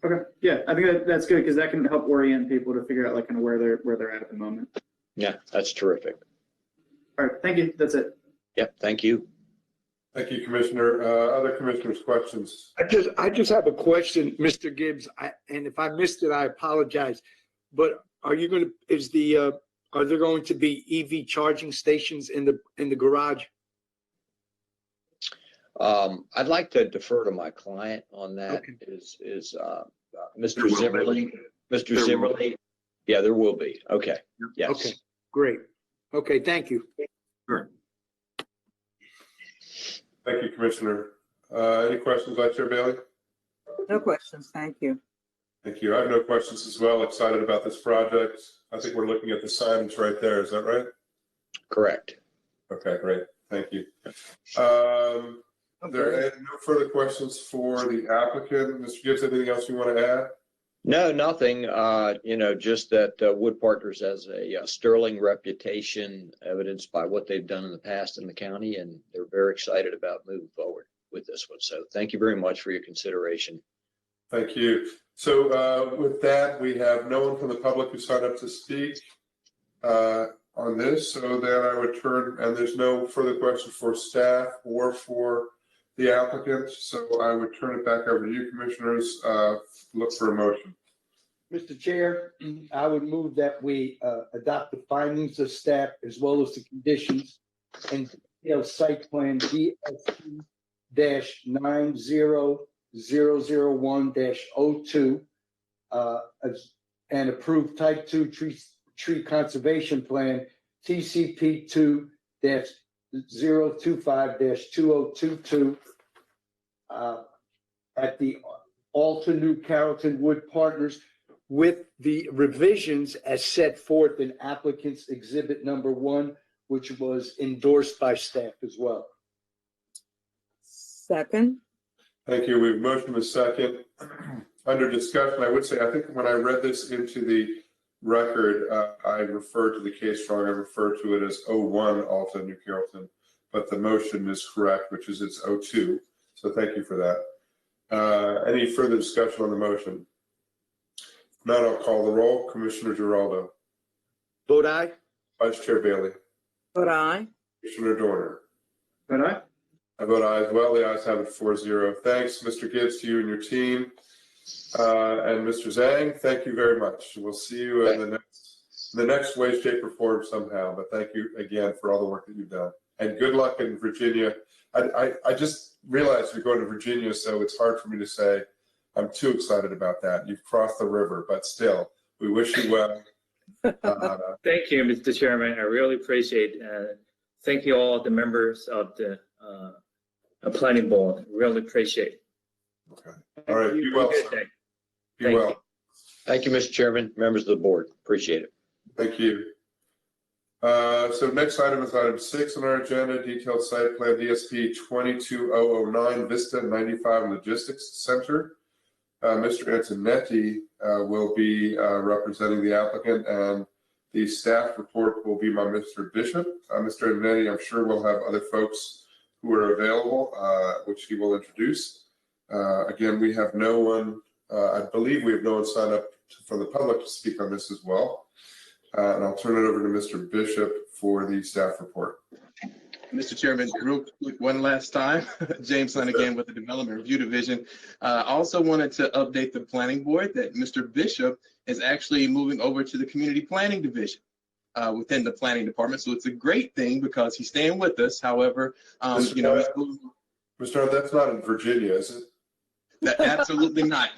Okay, yeah, I think that's good because that can help orient people to figure out like kind of where they're at the moment. Yeah, that's terrific. All right, thank you. That's it. Yep, thank you. Thank you, Commissioner. Other commissioners' questions? I just have a question, Mr. Gibbs, and if I missed it, I apologize. But are there going to be EV charging stations in the garage? I'd like to defer to my client on that. Okay. Is Mr. Zimmerly? Mr. Zimmerly? Yeah, there will be. Okay. Yes. Okay, great. Okay, thank you. Sure. Thank you, Commissioner. Any questions, Vice Chair Bailey? No questions, thank you. Thank you. I have no questions as well. Excited about this project. I think we're looking at the signs right there. Is that right? Correct. Okay, great. Thank you. There are no further questions for the applicant. Mr. Gibbs, anything else you want to add? No, nothing. Just that Wood Partners has a sterling reputation, evidenced by what they've done in the past in the county, and they're very excited about moving forward with this one. So thank you very much for your consideration. Thank you. So with that, we have no one from the public who signed up to speak on this. So then I would turn, and there's no further questions for staff or for the applicant. So I would turn it back over to you, commissioners. Look for a motion. Mr. Chair, I would move that we adopt the findings of staff as well as the conditions and site plan DSP-90001-02 and approve type 2 tree conservation plan TCP2-025-2022 at the Alta New Carrollton Wood Partners with the revisions as set forth in applicant's exhibit number 1, which was endorsed by staff as well. Second, Thank you. We've motioned a second. Under discussion, I would say, I think when I read this into the record, I referred to the case wrong. I referred to it as 01 Alta New Carrollton, but the motion is correct, which is it's 02. So thank you for that. Any further discussion on the motion? If not, I'll call the roll. Commissioner Giraldo. Vote aye. Vice Chair Bailey. vote aye. Commissioner Dorner. But I vote aye as well. The ayes have it 4-0. Thanks, Mr. Gibbs, to you and your team. And Mr. Zhang, thank you very much. We'll see you in the next way, shape, or form somehow. But thank you again for all the work that you've done. And good luck in Virginia. I just realized you're going to Virginia, so it's hard for me to say I'm too excited about that. You've crossed the river, but still, we wish you well. Thank you, Mr. Chairman. I really appreciate it. Thank you all the members of the planning board. Really appreciate it. Okay. All right. Be well, sir. Be well. Thank you, Mr. Chairman, members of the board. Appreciate it. Thank you. So next item is item 6 on our agenda, detailed site plan DSP 22009 Vista 95 Logistics Center. Mr. Antonetti will be representing the applicant, and the staff report will be by Mr. Bishop. Mr. Antonetti, I'm sure we'll have other folks who are available, which he will introduce. Again, we have no one, I believe we have no one signed up from the public to speak on this as well. And I'll turn it over to Mr. Bishop for the staff report. Mr. Chairman, real quick, one last time, James Hunt again with the Development Review Division. I also wanted to update the planning board that Mr. Bishop is actually moving over to the Community Planning Division within the planning department. So it's a great thing because he's staying with us. However, you know, Mr. Hunt, that's not in Virginia, is it? Absolutely not.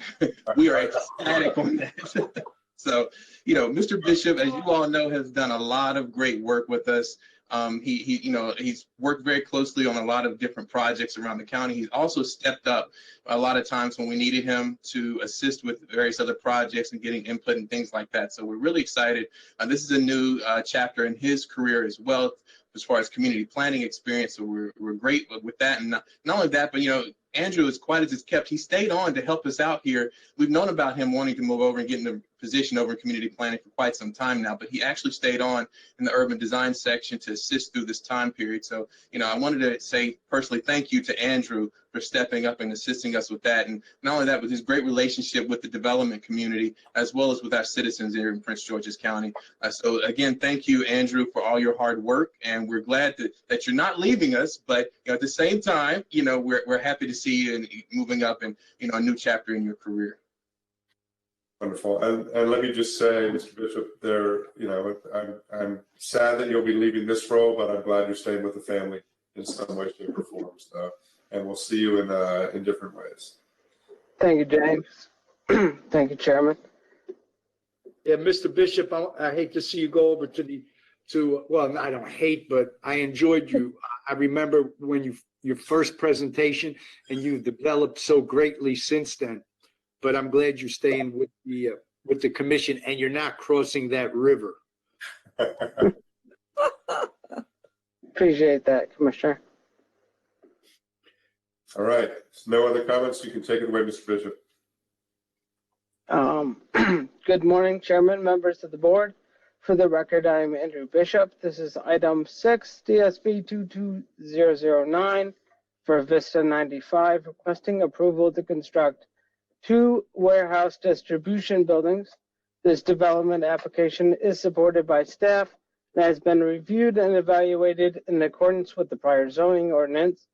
We are ecstatic on that. So, you know, Mr. Bishop, as you all know, has done a lot of great work with us. You know, he's worked very closely on a lot of different projects around the county. He's also stepped up a lot of times when we needed him to assist with various other projects and getting input and things like that. So we're really excited. This is a new chapter in his career as well, as far as community planning experience. So we're great with that. And not only that, but, you know, Andrew, as quiet as it's kept, he stayed on to help us out here. We've known about him wanting to move over and get in a position over in community planning for quite some time now, but he actually stayed on in the urban design section to assist through this time period. So, you know, I wanted to say personally thank you to Andrew for stepping up and assisting us with that. And not only that, with his great relationship with the development community, as well as with our citizens here in Prince George's County. So again, thank you, Andrew, for all your hard work. And we're glad that you're not leaving us, but you know, at the same time, you know, we're happy to see you and moving up and, you know, a new chapter in your career. Wonderful. And let me just say, Mr. Bishop, you know, I'm sad that you'll be leaving this role, but I'm glad you're staying with the family in some way, shape, or form. So, and we'll see you in different ways. Thank you, James. Thank you, Chairman. Yeah, Mr. Bishop, I hate to see you go over well, I don't hate, but I enjoyed you. I remember when your first presentation, and you've developed so greatly since then. But I'm glad you're staying with the commission and you're not crossing that river. Appreciate that, Commissioner. All right. No other comments? You can take it away, Mr. Bishop. Good morning, Chairman, members of the board. For the record, I'm Andrew Bishop. This is item 6, DSB 22009 for Vista 95, requesting approval to construct 2 warehouse distribution buildings. This development application is supported by staff and has been reviewed and evaluated in accordance with the prior zoning ordinance.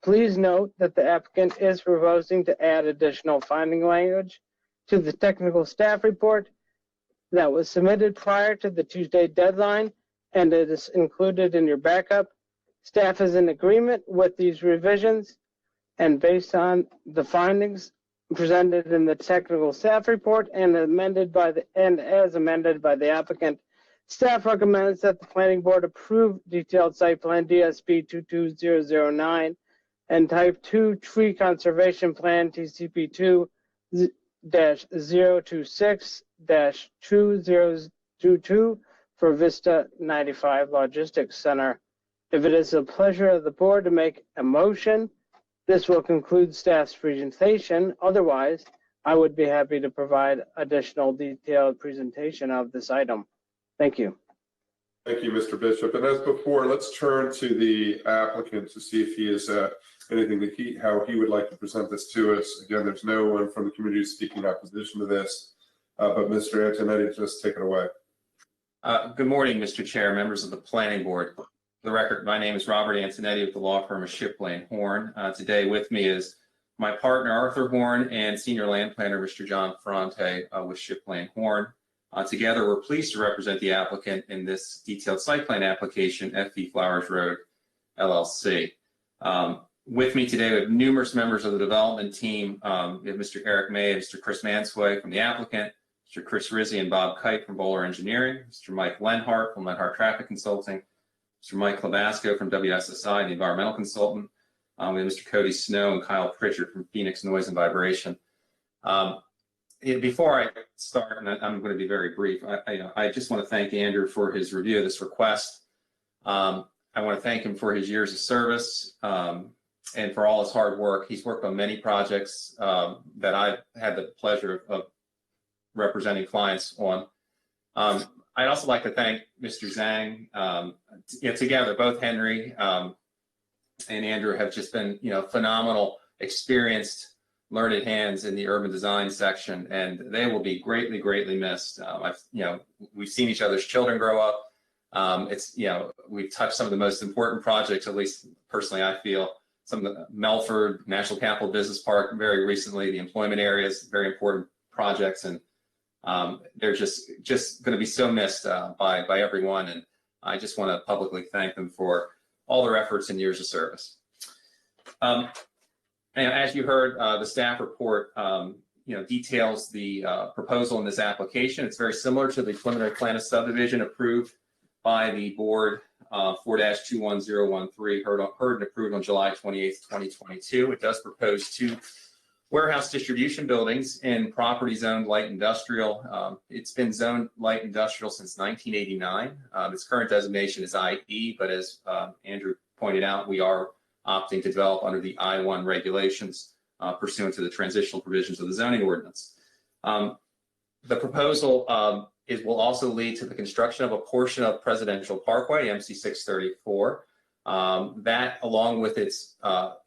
Please note that the applicant is proposing to add additional finding language to the technical staff report that was submitted prior to the Tuesday deadline, and it is included in your backup. Staff is in agreement with these revisions, and based on the findings presented in the technical staff report and as amended by the applicant, staff recommends that the planning board approve detailed site plan DSP 22009 and type 2 tree conservation plan TCP 2-026-2022 for Vista 95 Logistics Center. If it is the pleasure of the board to make a motion, this will conclude staff's presentation. Otherwise, I would be happy to provide additional detailed presentation of this item. Thank you. Thank you, Mr. Bishop. And as before, let's turn to the applicant to see if he has anything that how he would like to present this to us. Again, there's no one from the community speaking opposition to this, but Mr. Antonetti, just take it away. Good morning, Mr. Chair, members of the planning board. For the record, my name is Robert Antonetti with the law firm of Shipley & Horn. Today with me is my partner, Arthur Horn, and senior land planner, Mr. John Ferrante with Shipley & Horn. Together, we're pleased to represent the applicant in this detailed site plan application, FV Flowers Road, LLC. With me today, we have numerous members of the development team. We have Mr. Eric May and Mr. Chris Mansway from the applicant, Mr. Chris Rizzi and Bob Kite from Bowler Engineering, Mr. Mike Lenhart from Lenhart Traffic Consulting, Mr. Mike Clavasco from WSSI, the environmental consultant. We have Mr. Cody Snow and Kyle Pritchard from Phoenix Noise and Vibration. Before I start, and I'm going to be very brief, I just want to thank Andrew for his review of this request. I want to thank him for his years of service and for all his hard work. He's worked on many projects that I've had the pleasure of representing clients on. I'd also like to thank Mr. Zhang. Together, both Henry and Andrew have just been, phenomenal, experienced, learned hands in the urban design section, and they will be greatly, greatly missed. We've seen each other's children grow up. We've touched some of the most important projects, at least personally, I feel. Some of the Melford National Capital Business Park, very recently, the employment areas, very important projects, and they're just going to be so missed by everyone. And I just want to publicly thank them for all their efforts and years of service. And as you heard, the staff report, details the proposal in this application. It's very similar to the preliminary plan of subdivision approved by the board 4-21013, heard and approved on July 28th, 2022. It does propose 2 warehouse distribution buildings in property zoned light industrial. It's been zoned light industrial since 1989. Its current designation is IE, but as Andrew pointed out, we are opting to develop under the I-1 regulations pursuant to the transitional provisions of the zoning ordinance. The proposal will also lead to the construction of a portion of Presidential Parkway, MC 634. That, along with its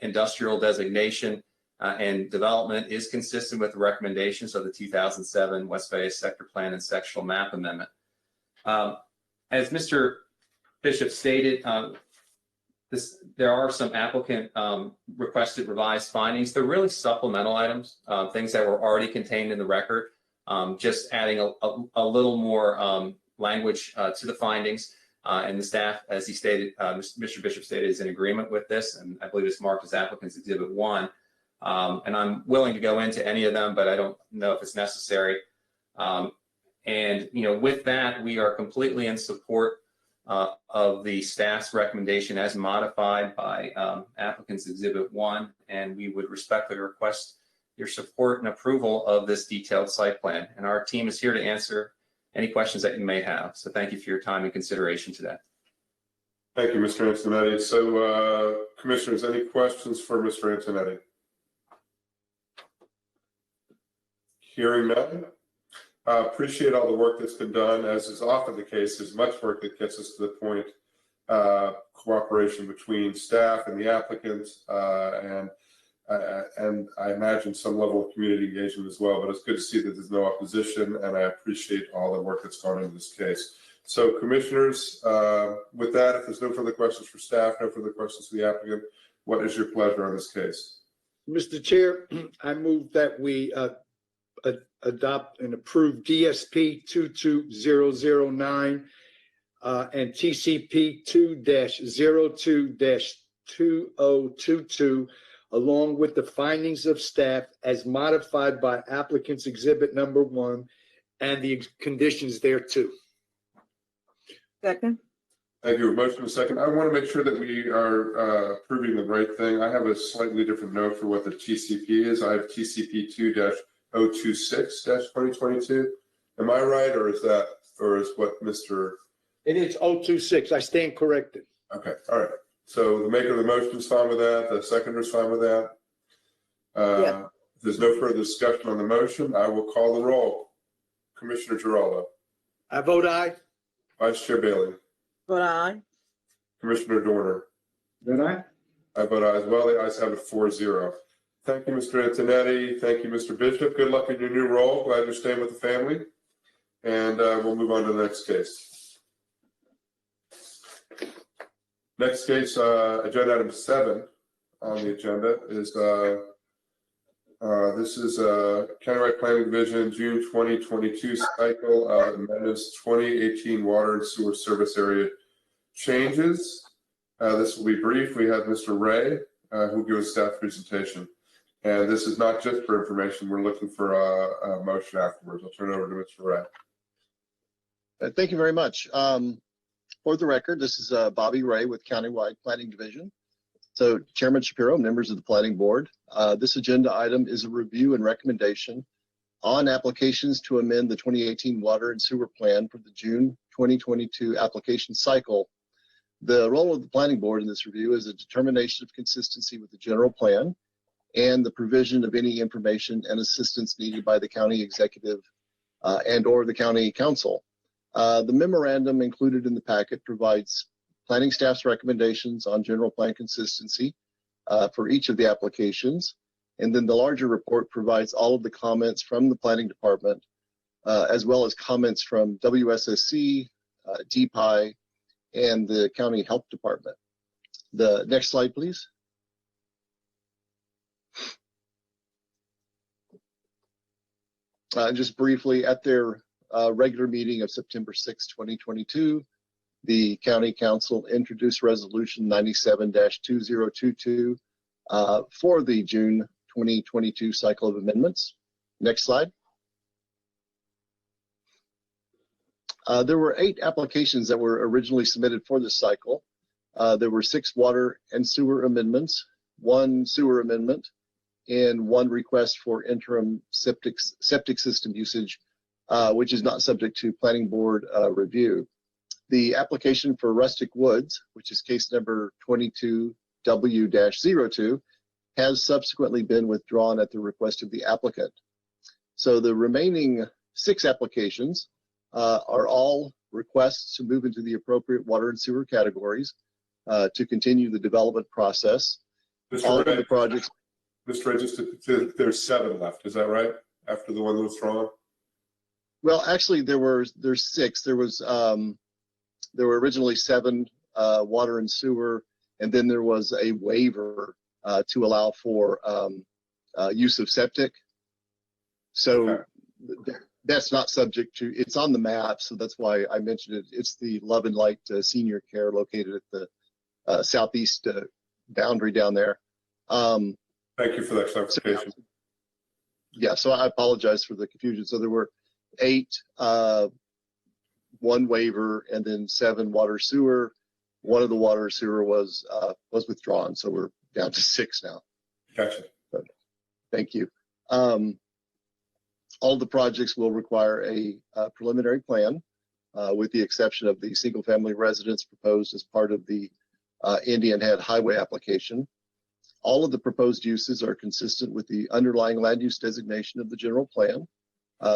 industrial designation and development, is consistent with the recommendations of the 2007 West Bay Sector Plan and Sectional Map Amendment. As Mr. Bishop stated, there are some applicant requested revised findings. They're really supplemental items, things that were already contained in the record, just adding a little more language to the findings. And the staff, as he stated, Mr. Bishop stated, is in agreement with this, and I believe it's marked as Applicant's Exhibit 1. And I'm willing to go into any of them, but I don't know if it's necessary. With that, we are completely in support of the staff's recommendation as modified by Applicant's Exhibit 1, and we would respectfully request your support and approval of this detailed site plan. And our team is here to answer any questions that you may have. So thank you for your time and consideration today. Thank you, Mr. Antonetti. So, Commissioners, any questions for Mr. Antonetti? Hearing none. Appreciate all the work that's been done. As is often the case, there's much work that gets us to the point, cooperation between staff and the applicant, and I imagine some level of community engagement as well. But it's good to see that there's no opposition, and I appreciate all the work that's gone into this case. So, Commissioners, with that, if there's no further questions for staff, no further questions for the applicant, what is your pleasure on this case? Mr. Chair, I move that we adopt and approve DSP 22009 and TCP 2-02-2022, along with the findings of staff as modified by Applicant's Exhibit Number 1 and the conditions thereto. Second. Thank you. Motion and second. I want to make sure that we are approving the right thing. I have a slightly different note for what the TCP is. I have TCP 2-026-2022. Am I right, or is what Mr. It is 026. I stand corrected. Okay. All right. So the maker of the motion is fine with that. The seconder is fine with that. Yeah. If there's no further discussion on the motion, I will call the roll. Commissioner Giraldo. I vote aye. Vice Chair Bailey. Vote aye. Commissioner Dorner. Vote aye. I vote aye as well. The ayes have it 4-0. Thank you, Mr. Antonetti. Thank you, Mr. Bishop. Good luck in your new role. Glad you're staying with the family. And we'll move on to the next case. Next case, agenda item 7 on the agenda is this is Countywide Planning Division June 2022 cycle of amendments 2018 water and sewer service area changes. This will be brief. We have Mr. Ray who will give a staff presentation. And this is not just for information. We're looking for a motion afterwards. I'll turn it over to Mr. Ray. Thank you very much. For the record, this is Bobby Ray with Countywide Planning Division. So Chairman Shapiro, members of the Planning Board, this agenda item is a review and recommendation on applications to amend the 2018 Water and Sewer Plan for the June 2022 application cycle. The role of the Planning Board in this review is a determination of consistency with the general plan and the provision of any information and assistance needed by the county executive and or the county council. The memorandum included in the packet provides planning staff's recommendations on general plan consistency for each of the applications. And then the larger report provides all of the comments from the planning department, as well as comments from WSSC, DPI, and the county health department. The next slide, please. Just briefly, at their regular meeting of September 6, 2022, the county council introduced resolution 97-2022 for the June 2022 cycle of amendments. Next slide. There were 8 applications that were originally submitted for this cycle. There were 6 water and sewer amendments, 1 sewer amendment, and 1 request for interim septic system usage, which is not subject to planning board review. The application for Rustic Woods, which is case number 22W-02, has subsequently been withdrawn at the request of the applicant. So the remaining 6 applications are all requests to move into the appropriate water and sewer categories to continue the development process. All of the projects. Mr. Ray, there's 7 left, is that right? After the one that was withdrawn? Well, actually, there's 6. There were originally 7 water and sewer, and then there was a waiver to allow for use of septic. So that's not subject to, it's on the map, so that's why I mentioned it. It's the Love and Light Senior Care located at the southeast boundary down there. Thank you for that clarification. So I apologize for the confusion. So there were 8, 1 waiver, and then 7 water sewer. One of the water sewer was withdrawn, so we're down to 6 now. Gotcha. Thank you. All the projects will require a preliminary plan, with the exception of the single-family residence proposed as part of the Indian Head Highway application. All of the proposed uses are consistent with the underlying land use designation of the general plan.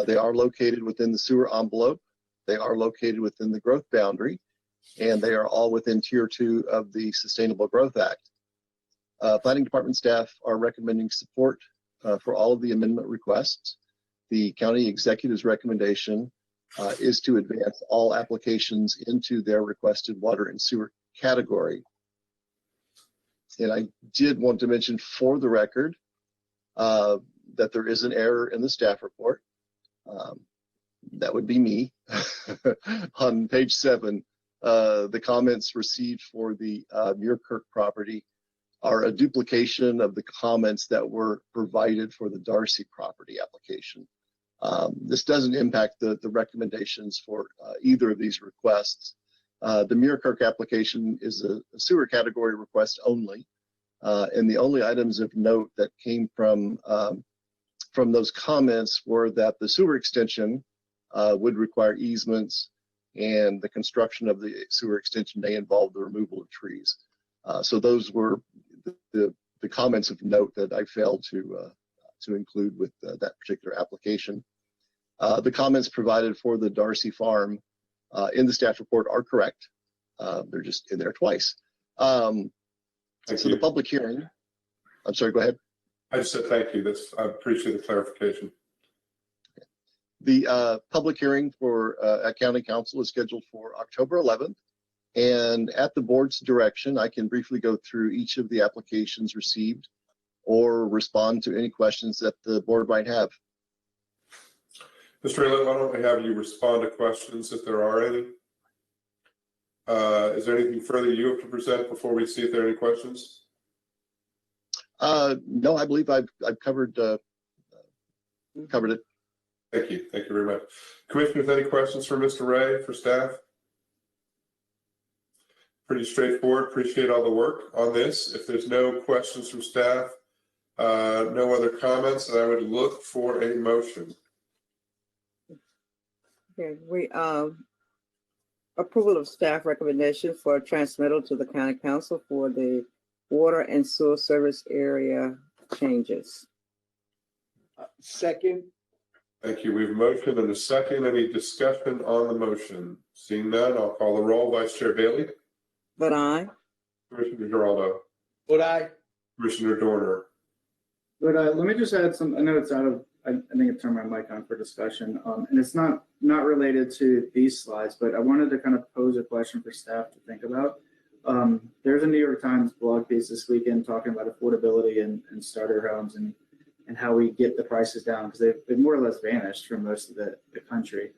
They are located within the sewer envelope. They are located within the growth boundary, and they are all within Tier 2 of the Sustainable Growth Act. Planning Department staff are recommending support for all of the amendment requests. The county executive's recommendation is to advance all applications into their requested water and sewer category. And I did want to mention for the record that there is an error in the staff report. That would be me. On page 7, the comments received for the Muirkirk property are a duplication of the comments that were provided for the Darcy property application. This doesn't impact the recommendations for either of these requests. The Muirkirk application is a sewer category request only, and the only items of note that came from those comments were that the sewer extension would require easements, and the construction of the sewer extension may involve the removal of trees. So those were the comments of note that I failed to include with that particular application. The comments provided for the Darcy farm in the staff report are correct. They're just in there twice. So the public hearing, I'm sorry, go ahead. I just said thank you. I appreciate the clarification. The public hearing for at County Council is scheduled for October 11th. And at the board's direction, I can briefly go through each of the applications received or respond to any questions that the board might have. Mr. Ayler, why don't we have you respond to questions if there are any? Is there anything further you have to present before we see if there are any questions? No, I believe I've covered it. Thank you. Thank you very much. Commissioners, any questions for Mr. Ray, for staff? Pretty straightforward. Appreciate all the work on this. If there's no questions from staff, no other comments, then I would look for a motion. Okay, we approval of staff recommendation for transmittal to the county council for the water and sewer service area changes. Second. Thank you. We have a motion and a second. Any discussion on the motion? Seeing none, I'll call the roll. Vice Chair Bailey? Vote aye. Commissioner Geraldo, Vote aye. Commissioner Dorner. But let me just add some, I know it's out of, I think I turned my mic on for discussion, and it's not related to these slides, but I wanted to kind of pose a question for staff to think about. There's a New York Times blog piece this weekend talking about affordability and starter homes and how we get the prices down, because they've more or less vanished from most of the country.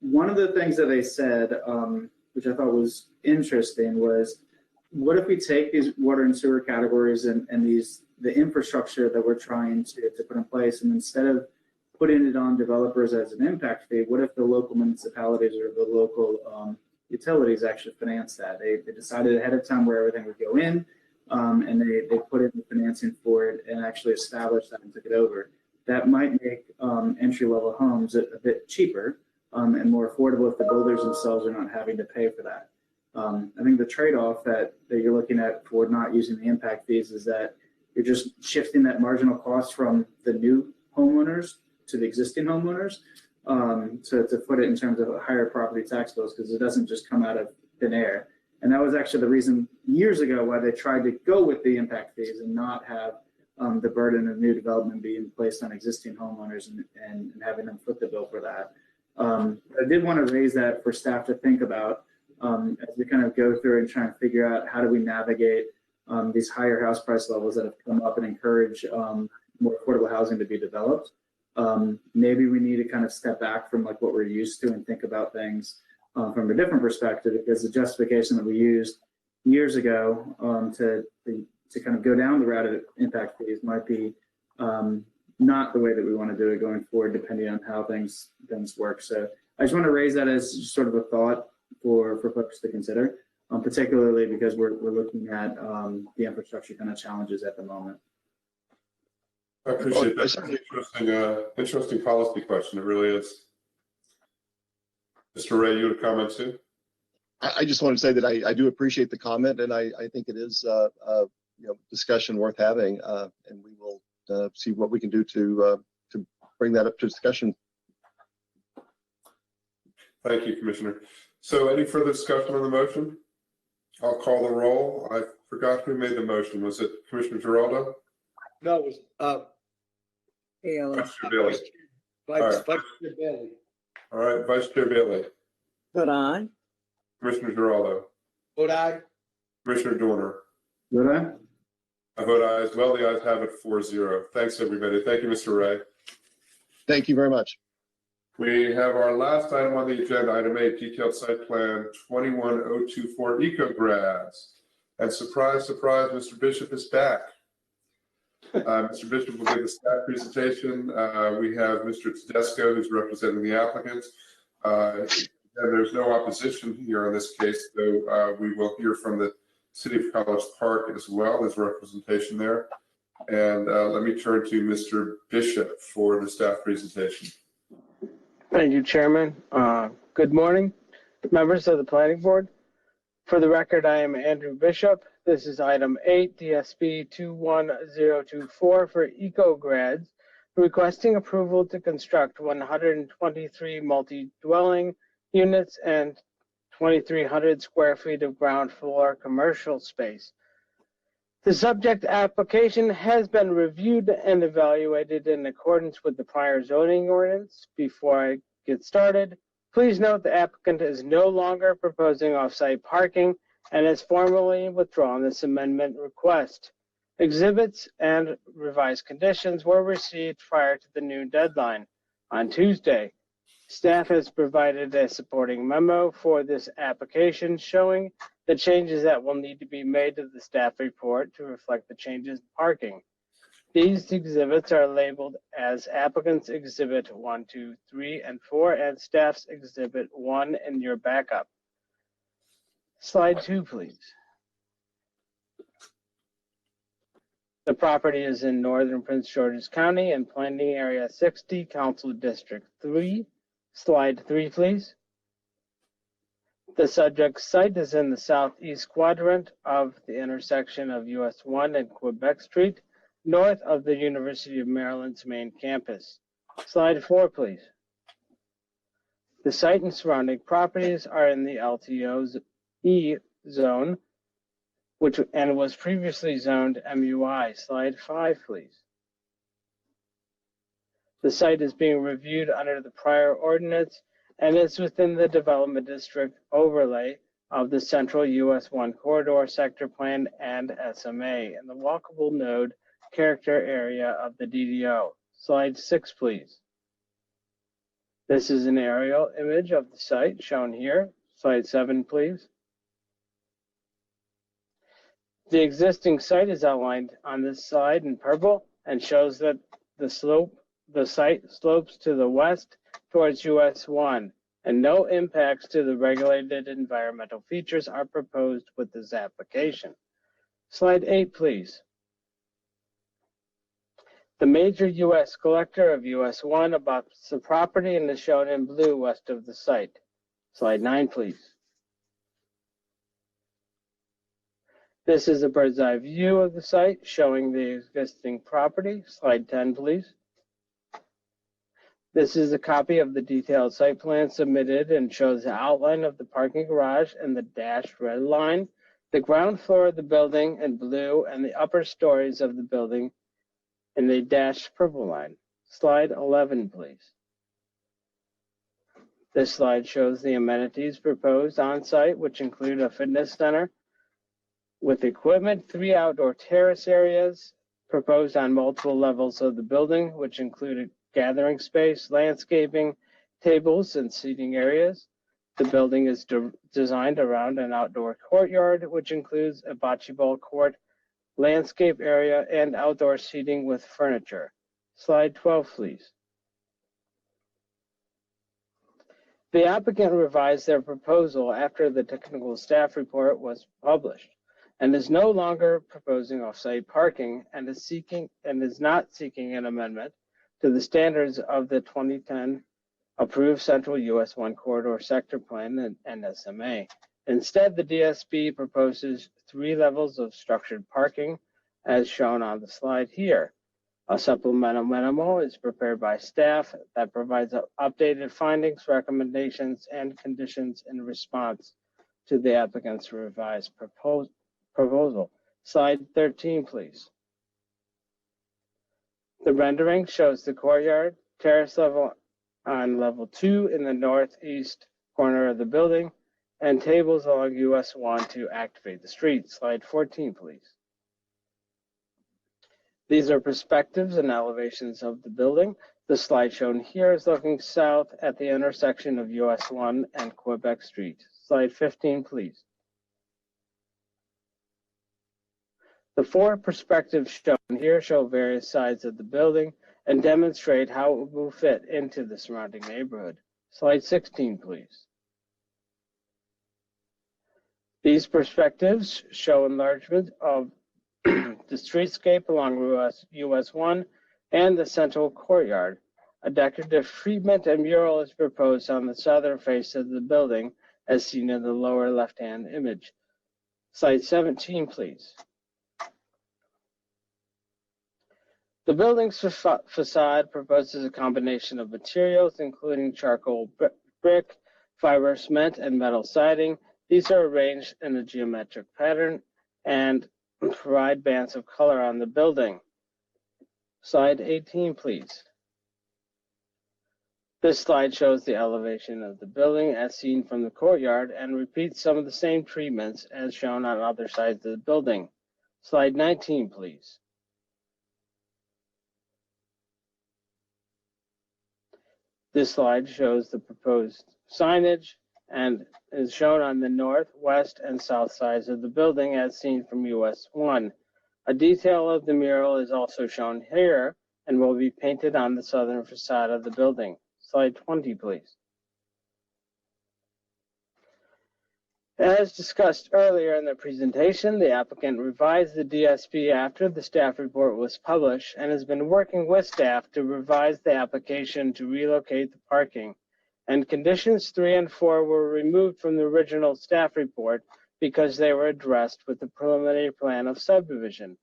One of the things that they said, which I thought was interesting, was what if we take these water and sewer categories and the infrastructure that we're trying to put in place, and instead of putting it on developers as an impact fee, what if the local municipalities or the local utilities actually finance that? They decided ahead of time where everything would go in, and they put in the financing for it and actually established that and took it over. That might make entry-level homes a bit cheaper and more affordable if the builders themselves are not having to pay for that. I think the trade-off that you're looking at for not using the impact fees is that you're just shifting that marginal cost from the new homeowners to the existing homeowners, to put it in terms of higher property tax bills, because it doesn't just come out of thin air. And that was actually the reason years ago why they tried to go with the impact fees and not have the burden of new development being placed on existing homeowners and having them foot the bill for that. I did want to raise that for staff to think about as we kind of go through and try and figure out how do we navigate these higher house price levels that have come up and encourage more affordable housing to be developed. Maybe we need to kind of step back from like what we're used to and think about things from a different perspective, because the justification that we used years ago to kind of go down the route of impact fees might be not the way that we want to do it going forward, depending on how things work. So I just want to raise that as just sort of a thought for folks to consider, particularly because we're looking at the infrastructure kind of challenges at the moment. I appreciate that. It's an interesting policy question. It really is. Mr. Ray, you had a comment too? I just want to say that I do appreciate the comment, and I think it is discussion worth having, and we will see what we can do to bring that up to discussion. Thank you, Commissioner. So any further discussion on the motion? I'll call the roll. I forgot who made the motion. Was it Commissioner Geraldo? No, it was Vice Chair Bailey. Vice Chair Bailey. All right, Vice Chair Bailey. Vote aye. Commissioner Geraldo. Vote aye. Commissioner Dorner. Would I? I vote aye as well. The ayes have it 4-0. Thanks, everybody. Thank you, Mr. Ray. Thank you very much. We have our last item on the agenda, item 8, detailed site plan 21024 Eco-Grads. And surprise, surprise, Mr. Bishop is back. Mr. Bishop will give the staff presentation. We have Mr. Tedesco, who's representing the applicant. And there's no opposition here in this case, though we will hear from the City of College Park as well. There's representation there. And let me turn to Mr. Bishop for the staff presentation. Thank you, Chairman. Good morning, members of the Planning Board. For the record, I am Andrew Bishop. This is item 8, DSB 21024 for Eco-Grads, requesting approval to construct 123 multi-dwelling units and 2,300 square feet of ground floor commercial space. The subject application has been reviewed and evaluated in accordance with the prior zoning ordinance. Before I get started, please note the applicant is no longer proposing off-site parking and has formally withdrawn this amendment request. Exhibits and revised conditions were received prior to the new deadline on Tuesday. Staff has provided a supporting memo for this application showing the changes that will need to be made to the staff report to reflect the changes in parking. These exhibits are labeled as applicant's exhibit 1, 2, 3, and 4, and staff's exhibit 1 in your backup. Slide 2, please. The property is in northern Prince George's County and Planning Area 60, Council District 3. Slide 3, please. The subject site is in the southeast quadrant of the intersection of US 1 and Quebec Street, north of the University of Maryland's main campus. Slide 4, please. The site and surrounding properties are in the LTO E zone, and was previously zoned MUI. Slide 5, please. The site is being reviewed under the prior ordinance and is within the development district overlay of the Central US 1 Corridor Sector Plan and SMA in the walkable node character area of the DDO. Slide 6, please. This is an aerial image of the site shown here. Slide 7, please. The existing site is outlined on this slide in purple and shows that the site slopes to the west towards US 1, and no impacts to the regulated environmental features are proposed with this application. Slide 8, please. The major US collector of US 1 abuts the property and is shown in blue west of the site. Slide 9, please. This is a bird's eye view of the site showing the existing property. Slide 10, please. This is a copy of the detailed site plan submitted and shows the outline of the parking garage and the dashed red line, the ground floor of the building in blue, and the upper stories of the building in the dashed purple line. Slide 11, please. This slide shows the amenities proposed on site, which include a fitness center with equipment, 3 outdoor terrace areas proposed on multiple levels of the building, which include gathering space, landscaping, tables, and seating areas. The building is designed around an outdoor courtyard, which includes a bocce ball court, landscape area, and outdoor seating with furniture. Slide 12, please. The applicant revised their proposal after the technical staff report was published and is no longer proposing off-site parking and is not seeking an amendment to the standards of the 2010 approved Central US 1 Corridor Sector Plan and SMA. Instead, the DSP proposes 3 levels of structured parking as shown on the slide here. A supplemental memo is prepared by staff that provides updated findings, recommendations, and conditions in response to the applicant's revised proposal. Slide 13, please. The rendering shows the courtyard terrace level on level 2 in the northeast corner of the building and tables along US 1 to activate the street. Slide 14, please. These are perspectives and elevations of the building. The slide shown here is looking south at the intersection of US 1 and Quebec Street. Slide 15, please. The 4 perspectives shown here show various sides of the building and demonstrate how it will fit into the surrounding neighborhood. Slide 16, please. These perspectives show enlargement of the streetscape along US 1 and the central courtyard. A decorative treatment and mural is proposed on the southern face of the building as seen in the lower left-hand image. Slide 17, please. The building's facade proposes a combination of materials, including charcoal brick, fiber cement, and metal siding. These are arranged in a geometric pattern and provide bands of color on the building. Slide 18, please. This slide shows the elevation of the building as seen from the courtyard and repeats some of the same treatments as shown on other sides of the building. Slide 19, please. This slide shows the proposed signage and is shown on the north, west, and south sides of the building as seen from US 1. A detail of the mural is also shown here and will be painted on the southern facade of the building. Slide 20, please. As discussed earlier in the presentation, the applicant revised the DSP after the staff report was published and has been working with staff to revise the application to relocate the parking. And conditions 3 and 4 were removed from the original staff report because they were addressed with the preliminary plan of subdivision.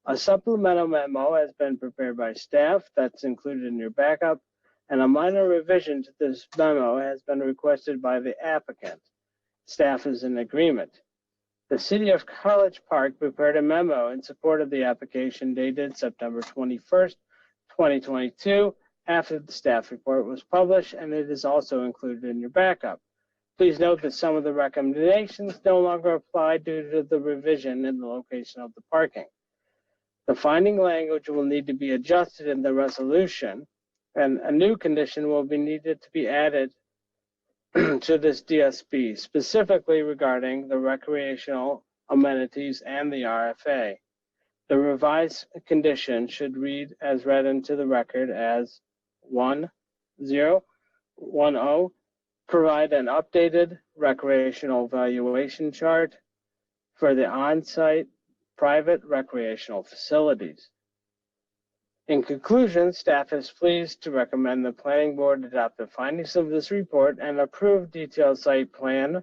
A supplemental memo has been prepared by staff that's included in your backup, and a minor revision to this memo has been requested by the applicant. Staff is in agreement. The City of College Park prepared a memo in support of the application dated September 21st, 2022, after the staff report was published, and it is also included in your backup. Please note that some of the recommendations no longer apply due to the revision in the location of the parking. The finding language will need to be adjusted in the resolution, and a new condition will be needed to be added to this DSP, specifically regarding the recreational amenities and the RFA. The revised condition should read as read into the record as 1010, provide an updated recreational valuation chart for the on-site private recreational facilities. In conclusion, staff is pleased to recommend the planning board adopt the findings of this report and approve detailed site plan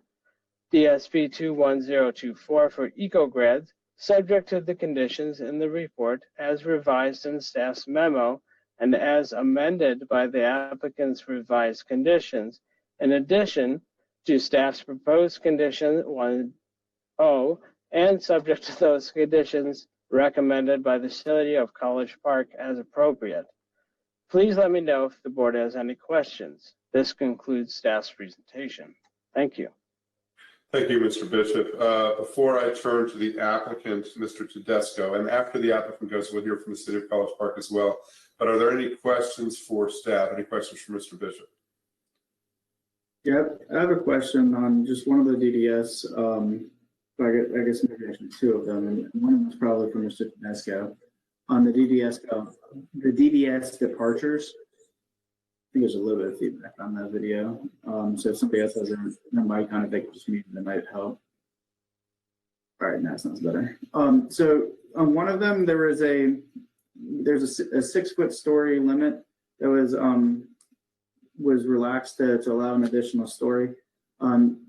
DSP 21024 for EcoGrids, subject to the conditions in the report as revised in staff's memo and as amended by the applicant's revised conditions, in addition to staff's proposed condition 1.0 and subject to those conditions recommended by the City of College Park as appropriate. Please let me know if the board has any questions. This concludes staff's presentation. Thank you. Thank you, Mr. Bishop. Before I turn to the applicant, Mr. Tedesco, and after the applicant goes, we'll hear from the City of College Park as well. But are there any questions for staff? Any questions for Mr. Bishop? Yeah, I have a question on just one of the DDS. I guess maybe actually two of them, and one of them is probably for Mr. Tedesco. On the DDS departures, I think there's a little bit of feedback on that video. So if somebody else has a mic on it, they can just mute, that might help. All right, now it sounds better. So on one of them, there's a 6-foot story limit that was relaxed to allow an additional story.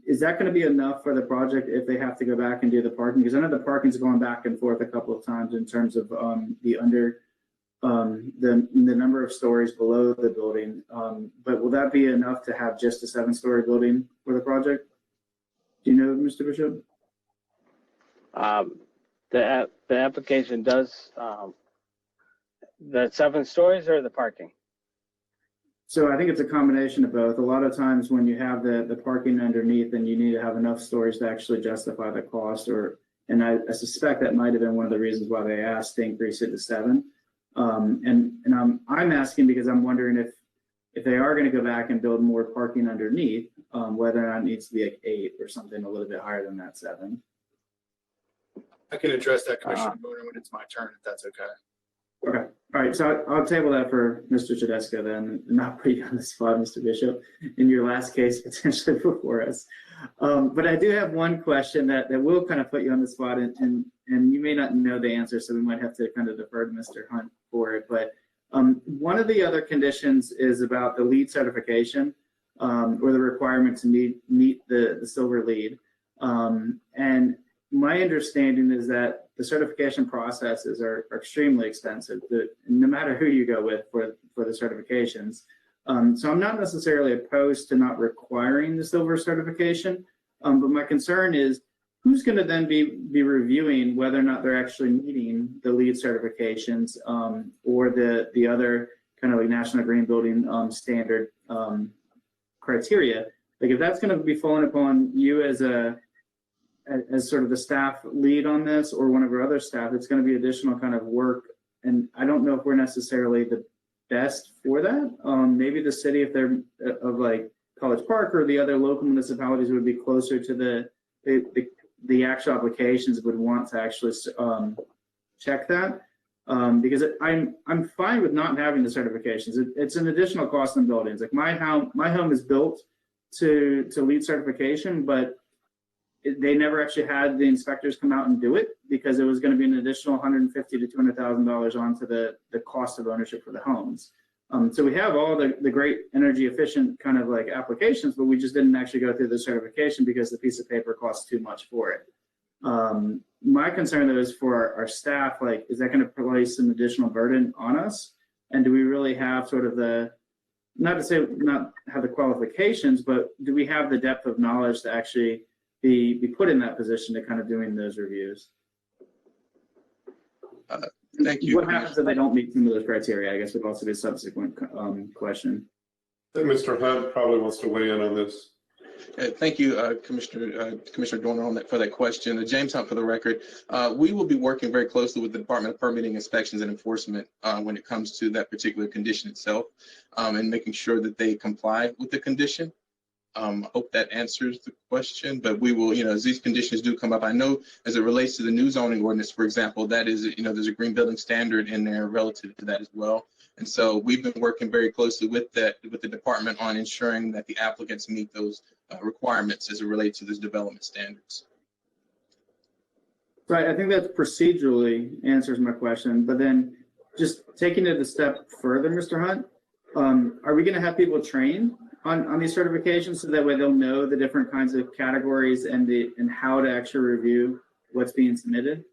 Is that going to be enough for the project if they have to go back and do the parking? Because I know the parking's going back and forth a couple of times in terms of the number of stories below the building. But will that be enough to have just a 7-story building for the project? Do you know, Mr. Bishop? The application does the 7 stories or the parking? So I think it's a combination of both. A lot of times when you have the parking underneath, then you need to have enough stories to actually justify the cost. And I suspect that might have been one of the reasons why they asked to increase it to 7. And I'm asking because I'm wondering if they are going to go back and build more parking underneath, whether or not it needs to be like 8 or something a little bit higher than that 7. I can address that, Commissioner Boner, when it's my turn, if that's okay. Okay. All right. So I'll table that for Mr. Tedesco then, and not put you on the spot, Mr. Bishop, in your last case potentially before us. But I do have one question that will kind of put you on the spot, and you may not know the answer, so we might have to kind of defer to Mr. Hunt for it. But one of the other conditions is about the LEED certification, or the requirement to meet the silver LEED. And my understanding is that the certification processes are extremely expensive, no matter who you go with for the certifications. So I'm not necessarily opposed to not requiring the silver certification, but my concern is who's going to then be reviewing whether or not they're actually meeting the LEED certifications, or the other kind of like National Green Building Standard criteria. Like if that's going to be falling upon you as sort of the staff lead on this, or one of our other staff, it's going to be additional kind of work. And I don't know if we're necessarily the best for that. Maybe the city, if they're of like College Park or the other local municipalities, would be closer to the actual applications, would want to actually check that. Because I'm fine with not having the certifications. It's an additional cost in buildings. Like my home is built to LEED certification, but they never actually had the inspectors come out and do it because it was going to be an additional $150,000 to $200,000 onto the cost of ownership for the homes. So we have all the great energy efficient kind of like applications, but we just didn't actually go through the certification because the piece of paper costs too much for it. My concern though is for our staff, like, is that going to place some additional burden on us? And do we really have sort of not to say not have the qualifications, but do we have the depth of knowledge to actually be put in that position to kind of doing those reviews. Thank you. What happens if they don't meet some of those criteria? I guess would also be a subsequent question. I think Mr. Hunt probably wants to weigh in on this. Thank you, Commissioner Dorner, for that question. James Hunt, for the record. We will be working very closely with the Department of Permitting, Inspections, and Enforcement when it comes to that particular condition itself, and making sure that they comply with the condition. I hope that answers the question, but we will, as these conditions do come up, I know as it relates to the new zoning ordinance, for example, that is, there's a green building standard in there relative to that as well. And so we've been working very closely with the department on ensuring that the applicants meet those requirements as it relates to those development standards. Right, I think that procedurally answers my question, but then just taking it a step further, Mr. Hunt, are we going to have people trained on these certifications so that way they'll know the different kinds of categories and how to actually review what's being submitted?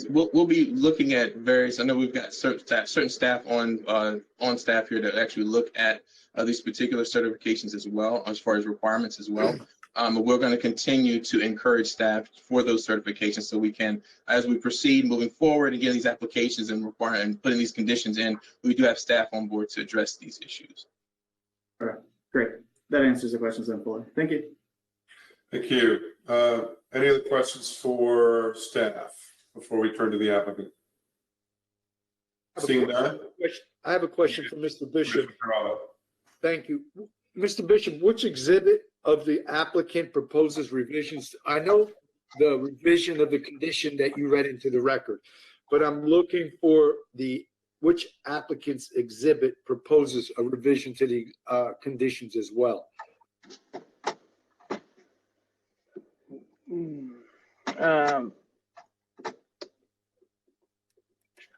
We'll be looking at various. I know we've got certain staff on staff here that actually look at these particular certifications as well, as far as requirements as well. We're going to continue to encourage staff for those certifications so we can, as we proceed moving forward and get these applications and putting these conditions in, we do have staff on board to address these issues. All right, great. That answers the questions then fully. Thank you. Thank you. Any other questions for staff before we turn to the applicant? Seeing none? I have a question for Mr. Bishop. Thank you. Mr. Bishop, which exhibit of the applicant proposes revisions? I know the revision of the condition that you read into the record, but I'm looking for which applicant's exhibit proposes a revision to the conditions as well.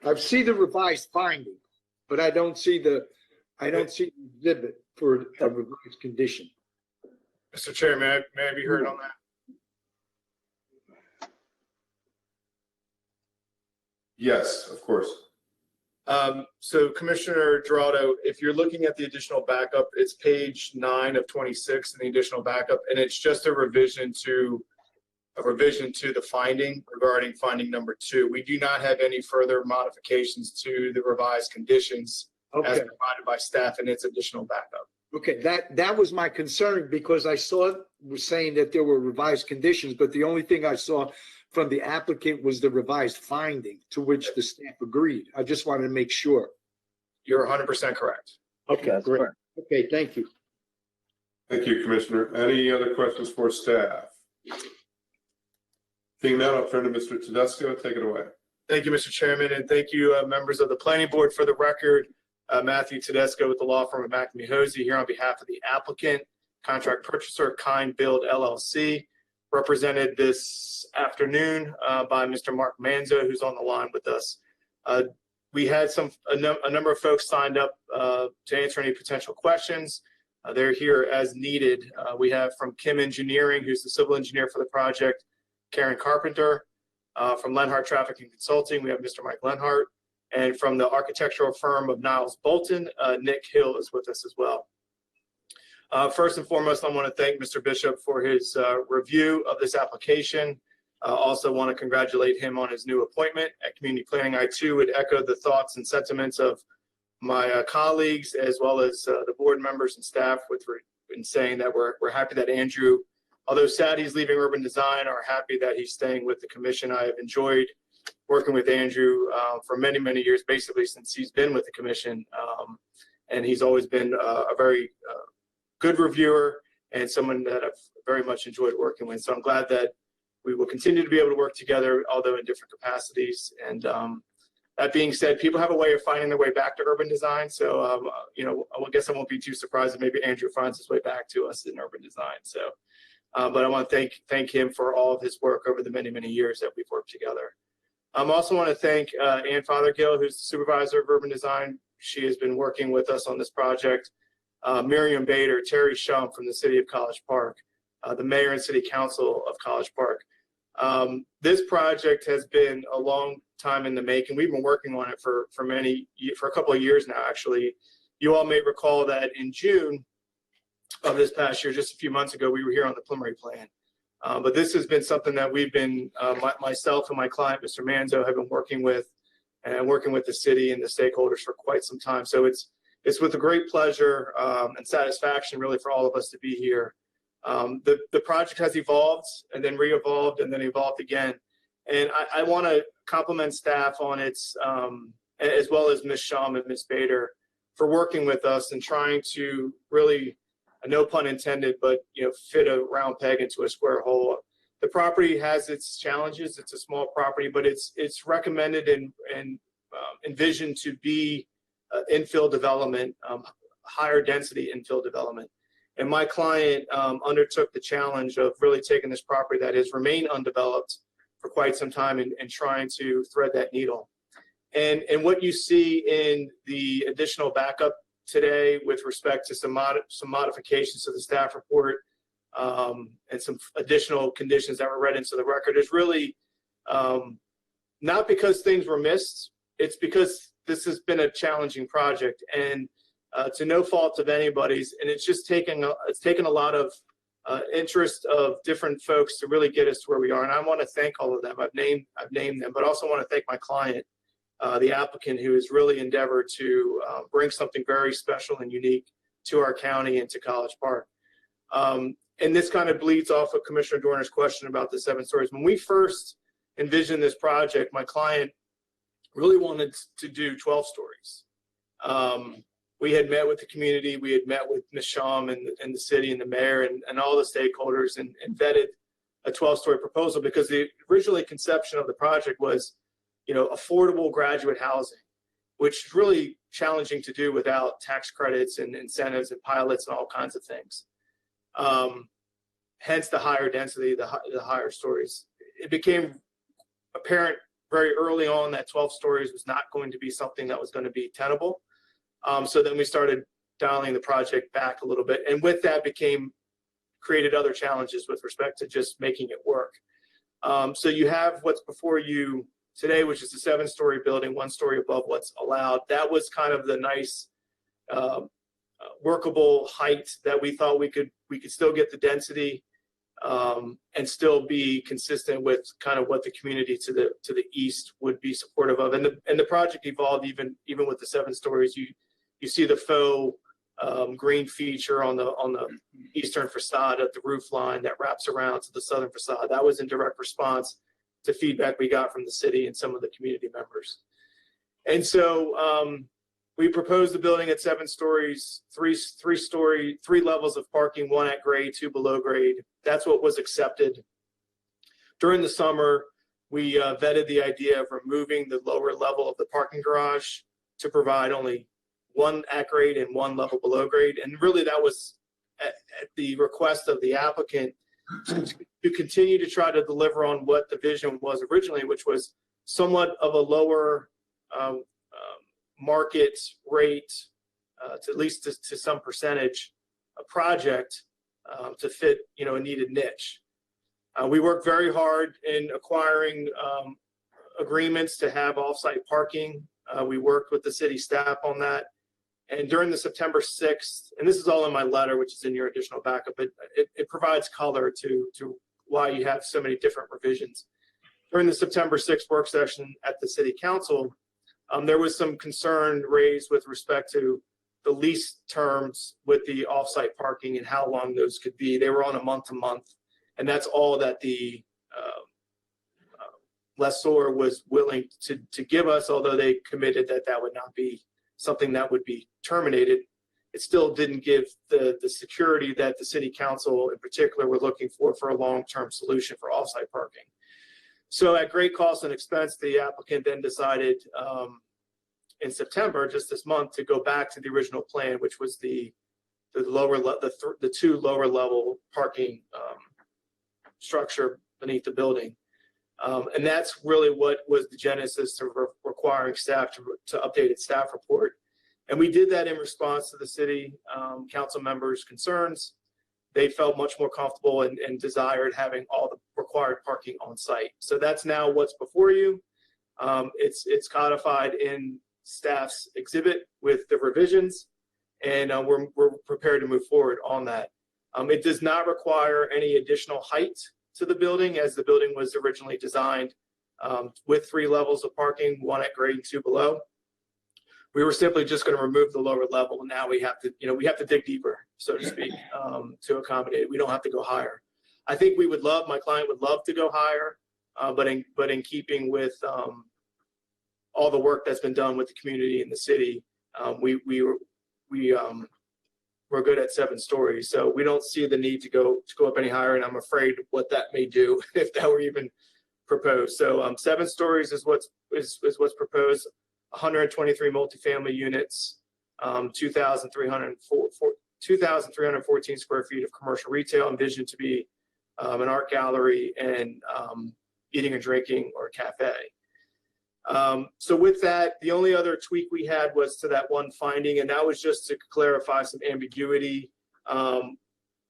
I see the revised finding, but I don't see the exhibit for a revised condition. Mr. Chair, may I be heard on that? Yes, of course. So Commissioner Geraldo, if you're looking at the additional backup, it's page 9 of 26 in the additional backup, and it's just a revision to the finding regarding finding number 2. We do not have any further modifications to the revised conditions as provided by staff in its additional backup. Okay, that was my concern because I saw it was saying that there were revised conditions, but the only thing I saw from the applicant was the revised finding to which the staff agreed. I just wanted to make sure. You're 100% correct. Okay, That's great. correct. Okay, thank you. Thank you, Commissioner. Any other questions for staff? Seeing none, I'll turn to Mr. Tedesco. Take it away. Thank you, Mr. Chairman, and thank you, members of the Planning Board. For the record, Matthew Tedesco with the law firm of McNamee Hosey here on behalf of the applicant, contract purchaser, Kind Build LLC, represented this afternoon by Mr. Mark Manzo, who's on the line with us. We had a number of folks signed up to answer any potential questions. They're here as needed. We have from Kim Engineering, who's the civil engineer for the project, Karen Carpenter. From Lenhart Traffic and Consulting, we have Mr. Mike Lenhart. And from the architectural firm of Niles Bolton, Nick Hill is with us as well. First and foremost, I want to thank Mr. Bishop for his review of this application. Also want to congratulate him on his new appointment at Community Planning. I too would echo the thoughts and sentiments of my colleagues as well as the board members and staff in saying that we're happy that Andrew, although sad he's leaving urban design, are happy that he's staying with the commission. I have enjoyed working with Andrew for many, many years, basically since he's been with the commission. And he's always been a very good reviewer and someone that I've very much enjoyed working with. So I'm glad that we will continue to be able to work together, although in different capacities. And that being said, people have a way of finding their way back to urban design. So, I guess I won't be too surprised if maybe Andrew finds his way back to us in urban design. So, but I want to thank him for all of his work over the many, many years that we've worked together. I also want to thank Ann Fothergill, who's the supervisor of urban design. She has been working with us on this project. Miriam Bader, Terry Shump from the city of College Park, the mayor and city council of College Park. This project has been a long time in the making. We've been working on it for a couple of years now, actually. You all may recall that in June of this past year, just a few months ago, we were here on the preliminary plan. But this has been something that we've been, myself and my client, Mr. Manzo, have been working with the city and the stakeholders for quite some time. So it's with a great pleasure and satisfaction really for all of us to be here. The project has evolved and then re-evolved and then evolved again. And I want to compliment staff on its, as well as Ms. Shum and Ms. Bader for working with us and trying to really, no pun intended, but fit a round peg into a square hole. The property has its challenges. It's a small property, but it's recommended and envisioned to be infill development, higher density infill development. And my client undertook the challenge of really taking this property that has remained undeveloped for quite some time and trying to thread that needle. And what you see in the additional backup today with respect to some modifications to the staff report and some additional conditions that were read into the record is really not because things were missed. It's because this has been a challenging project and to no fault of anybody's. And it's just taken a lot of interest of different folks to really get us to where we are. And I want to thank all of them. I've named them, but also want to thank my client, the applicant, who has really endeavored to bring something very special and unique to our county and to College Park. And this kind of bleeds off of Commissioner Dorner's question about the 7 stories. When we first envisioned this project, my client really wanted to do 12 stories. We had met with the community, we had met with Ms. Shum and the city and the mayor and all the stakeholders and vetted a 12-story proposal because the original conception of the project was, affordable graduate housing, which is really challenging to do without tax credits and incentives and pilots and all kinds of things. Hence the higher density, the higher stories. It became apparent very early on that 12 stories was not going to be something that was going to be tenable. So then we started dialing the project back a little bit. And with that created other challenges with respect to just making it work. So you have what's before you today, which is a 7-story building, 1 story above what's allowed. That was kind of the nice workable height that we thought we could still get the density and still be consistent with kind of what the community to the east would be supportive of. And the project evolved even with the 7 stories. You see the faux green feature on the eastern facade of the roof line that wraps around to the southern facade. That was in direct response to feedback we got from the city and some of the community members. And so we proposed the building at 7 stories, 3 levels of parking, 1 at grade, 2 below grade. That's what was accepted. During the summer, we vetted the idea of removing the lower level of the parking garage to provide only 1 at grade and 1 level below grade. And really that was at the request of the applicant to continue to try to deliver on what the vision was originally, which was somewhat of a lower market rate, to at least to some percentage, a project to fit, a needed niche. We worked very hard in acquiring agreements to have off-site parking. We worked with the city staff on that. And during the September 6th, and this is all in my letter, which is in your additional backup, but it provides color to why you have so many different revisions. During the September 6th work session at the city council, there was some concern raised with respect to the lease terms with the off-site parking and how long those could be. They were on a month-to-month, and that's all that the lessor was willing to give us, although they committed that would not be something that would be terminated. It still didn't give the security that the city council in particular were looking for a long-term solution for off-site parking. So at great cost and expense, the applicant then decided in September, just this month, to go back to the original plan, which was the 2 lower level parking structure beneath the building. And that's really what was the genesis to requiring staff to update its staff report. And we did that in response to the city council members' concerns. They felt much more comfortable and desired having all the required parking on site. So that's now what's before you. It's codified in staff's exhibit with the revisions, and we're prepared to move forward on that. It does not require any additional height to the building as the building was originally designed, with 3 levels of parking, 1 at grade and 2 below. We were simply just going to remove the lower level, and now we have to dig deeper, so to speak, to accommodate it. We don't have to go higher. I think my client would love to go higher, but in keeping with all the work that's been done with the community and the city, we're good at 7 stories. So we don't see the need to go up any higher, and I'm afraid what that may do if that were even proposed. So 7 stories is what's proposed. 123 multifamily units, 2,314 square feet of commercial retail, envisioned to be an art gallery and eating and drinking or cafe. So with that, the only other tweak we had was to that one finding, and that was just to clarify some ambiguity. In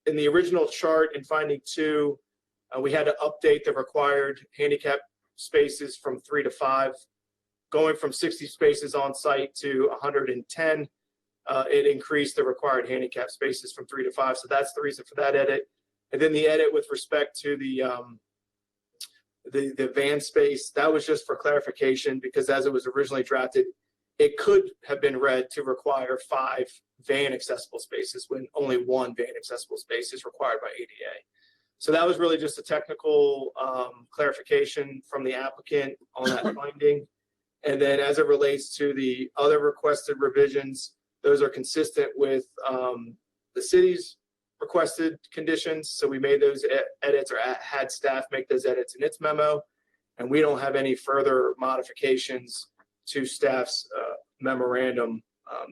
the original chart in finding 2, we had to update the required handicap spaces from 3 to 5. Going from 60 spaces on site to 110, it increased the required handicap spaces from 3 to 5. So that's the reason for that edit. And then the edit with respect to the van space, that was just for clarification, because as it was originally drafted, it could have been read to require 5 van accessible spaces when only 1 van accessible space is required by ADA. So that was really just a technical clarification from the applicant on that finding. And then as it relates to the other requested revisions, those are consistent with the city's requested conditions. So we made those edits, or had staff make those edits in its memo. And we don't have any further modifications to staff's memorandum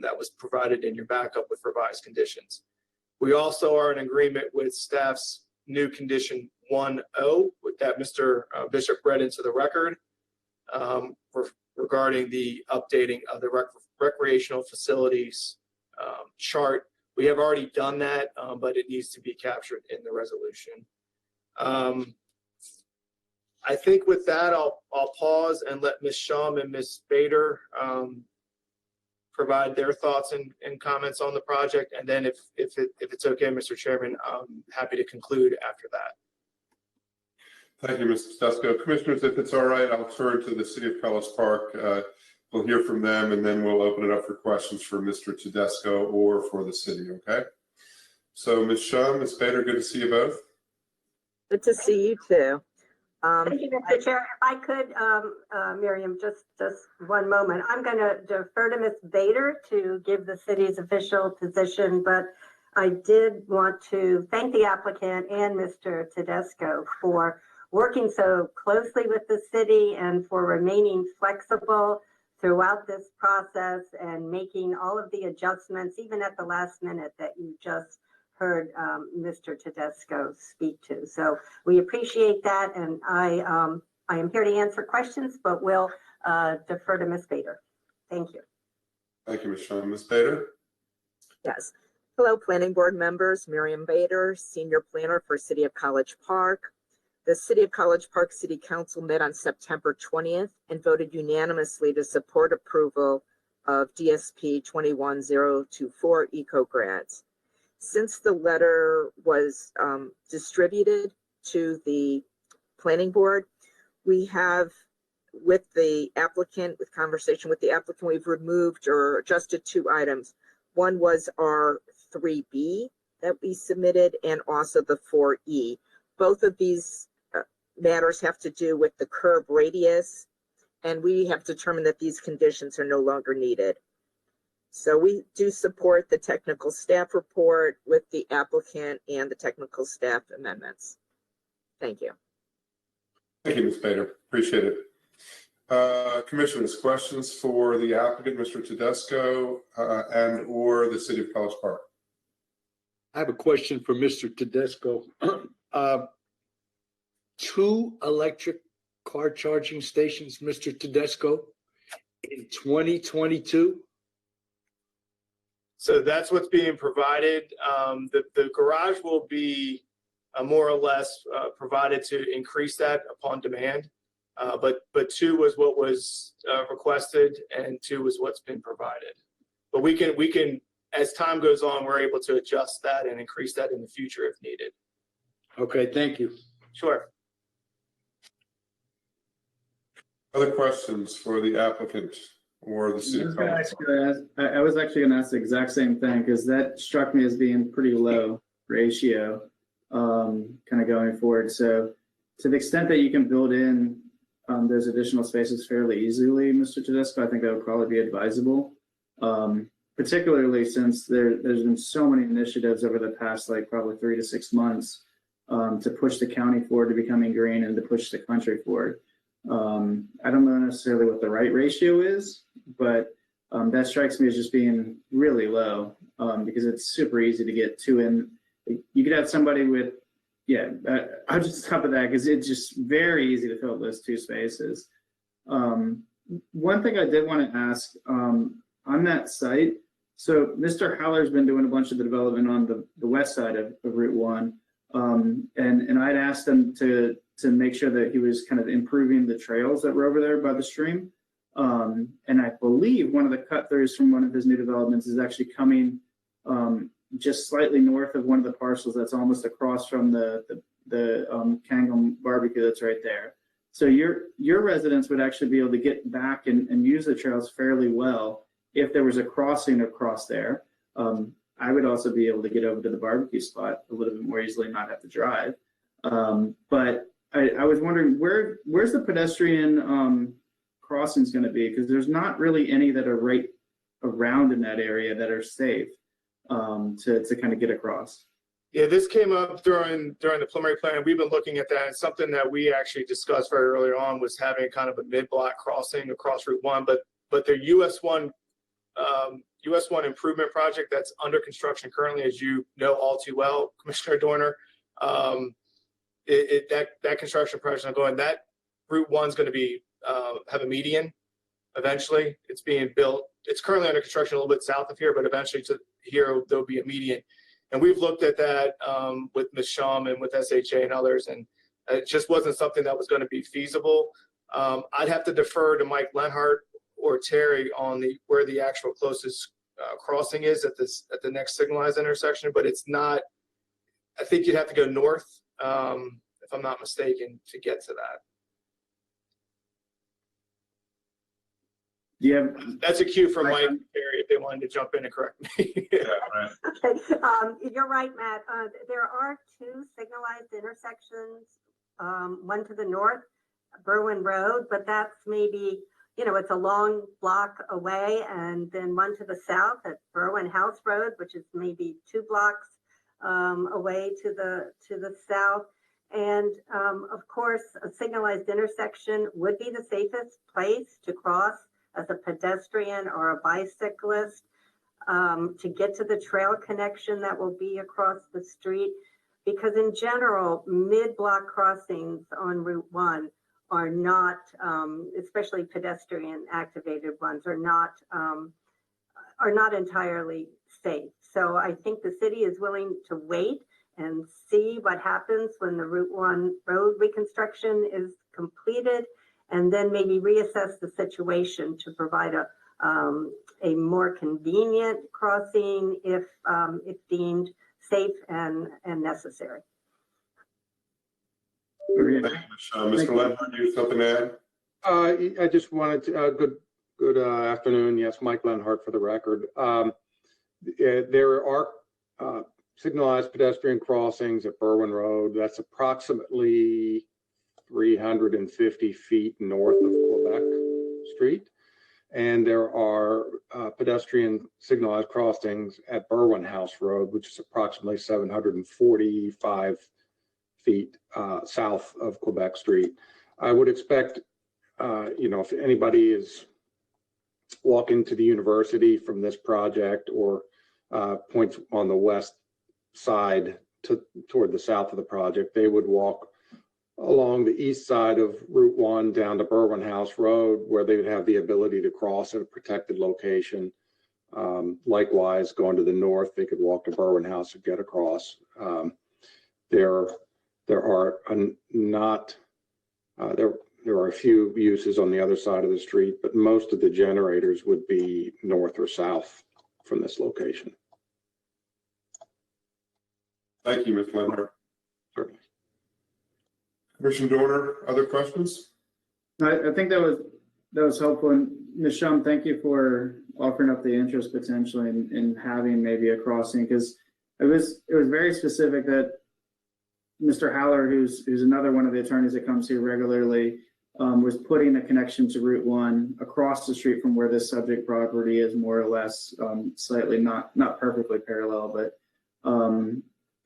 that was provided in your backup with revised conditions. We also are in agreement with staff's new condition 1.0 with that Mr. Bishop read into the record. Regarding the updating of the recreational facilities chart. We have already done that, but it needs to be captured in the resolution. I think with that, I'll pause and let Ms. Shum and Ms. Bader provide their thoughts and comments on the project. And then if it's okay, Mr. Chairman, I'm happy to conclude after that. Thank you, Mr. Tedesco. Commissioners, if it's all right, I'll turn to the City of Pellis Park. We'll hear from them, and then we'll open it up for questions for Mr. Tedesco or for the city, okay? So Ms. Shum, Ms. Bader, good to see you both. Good to see you too. Thank you, Mr. Chair. If I could, Miriam, just one moment. I'm going to defer to Ms. Bader to give the city's official position, but I did want to thank the applicant and Mr. Tedesco for working so closely with the city and for remaining flexible throughout this process and making all of the adjustments, even at the last minute, that you just heard Mr. Tedesco speak to. So we appreciate that, and I am here to answer questions, but will defer to Ms. Bader. Thank you. Thank you, Ms. Shum. Ms. Bader? Yes. Hello, Planning Board members. Miriam Bader, Senior Planner for City of College Park. The City of College Park City Council met on September 20th and voted unanimously to support approval of DSP 21024 EcoGrads. Since the letter was distributed to the Planning Board, we have, with the applicant, with conversation with the applicant, we've removed or adjusted 2 items. One was our 3B that we submitted, and also the 4E. Both of these matters have to do with the curb radius, and we have determined that these conditions are no longer needed. So we do support the technical staff report with the applicant and the technical staff amendments. Thank you. Thank you, Ms. Bader. Appreciate it. Commissioners, questions for the applicant, Mr. Tedesco, and or the City of College Park? I have a question for Mr. Tedesco. 2 electric car charging stations, Mr. Tedesco, in 2022? So that's what's being provided. The garage will be more or less provided to increase that upon demand. But 2 was what was requested, and 2 was what's been provided. But we can, as time goes on, we're able to adjust that and increase that in the future if needed. Okay, thank you. Sure. Other questions for the applicant or the I city? was I was actually gonna ask the exact same thing, because that struck me as being pretty low ratio, kind of going forward. So to the extent that you can build in those additional spaces fairly easily, Mr. Tedesco, I think that would probably be advisable. Particularly since there's been so many initiatives over the past, like, probably 3 to 6 months to push the county forward to becoming green and to push the country forward. I don't know necessarily what the right ratio is, but that strikes me as just being really low, because it's super easy to get two in. You could have somebody with, I'll just stop at that, because it's just very easy to fill those 2 spaces. One thing I did want to ask, on that site, so Mr. Haller's been doing a bunch of the development on the west side of Route 1, and I'd asked him to make sure that he was kind of improving the trails that were over there by the stream. And I believe one of the cut throughs from one of his new developments is actually coming just slightly north of one of the parcels that's almost across from the Kangum barbecue that's right there. So your residents would actually be able to get back and use the trails fairly well if there was a crossing across there. I would also be able to get over to the barbecue spot a little bit more easily, not have to drive. But I was wondering where's the pedestrian crossings going to be? Because there's not really any that are right around in that area that are safe to kind of get across. Yeah, this came up during the preliminary plan. We've been looking at that. And something that we actually discussed very early on was having kind of a mid-block crossing across Route 1. But the US 1 improvement project that's under construction currently, as you know all too well, Commissioner Dorner, that construction project is going. That Route 1 is going to be have a median eventually. It's being built. It's currently under construction a little bit south of here, but eventually to here there'll be a median. And we've looked at that with Ms. Shum and with SHA and others, and it just wasn't something that was going to be feasible. I'd have to defer to Mike Lenhart or Terry on where the actual closest crossing is at the next signalized intersection, but it's not. I think you'd have to go north, if I'm not mistaken, to get to that. Yeah, that's a cue for Mike and Terry if they wanted to jump in and correct me. Yeah, right. Okay, you're right, Matt. There are 2 signalized intersections, one to the north, Berwyn Road, but that's maybe, it's a long block away, and then one to the south at Berwyn House Road, which is maybe 2 blocks away to the south. And of course, a signalized intersection would be the safest place to cross as a pedestrian or a bicyclist, to get to the trail connection that will be across the street. Because in general, mid-block crossings on Route 1 are not, especially pedestrian activated ones, are not entirely safe. So I think the city is willing to wait and see what happens when the Route 1 road reconstruction is completed, and then maybe reassess the situation to provide a more convenient crossing if deemed safe and necessary. Thank you, Mr. Lenhart, you have something to add? I just wanted to, good afternoon. Yes, Mike Lenhart for the record. There are signalized pedestrian crossings at Berwyn Road. That's approximately 350 feet north of Quebec Street. And there are pedestrian signalized crossings at Berwyn House Road, which is approximately 745 feet south of Quebec Street. I would expect, if anybody is walking to the university from this project or points on the west side toward the south of the project, they would walk along the east side of Route 1 down to Berwyn House Road, where they would have the ability to cross at a protected location. Likewise, going to the north, they could walk to Berwyn House and get across. There are a few uses on the other side of the street, but most of the generators would be north or south from this location. Thank you, Ms. Lenhart. Certainly. Commissioner Dorner, other questions? I think that was helpful. And Ms. Shum, thank you for offering up the interest potentially in having maybe a crossing, because it was very specific that Mr. Haller, who's another one of the attorneys that comes here regularly, was putting a connection to Route 1 across the street from where this subject property is, more or less, slightly not perfectly parallel, but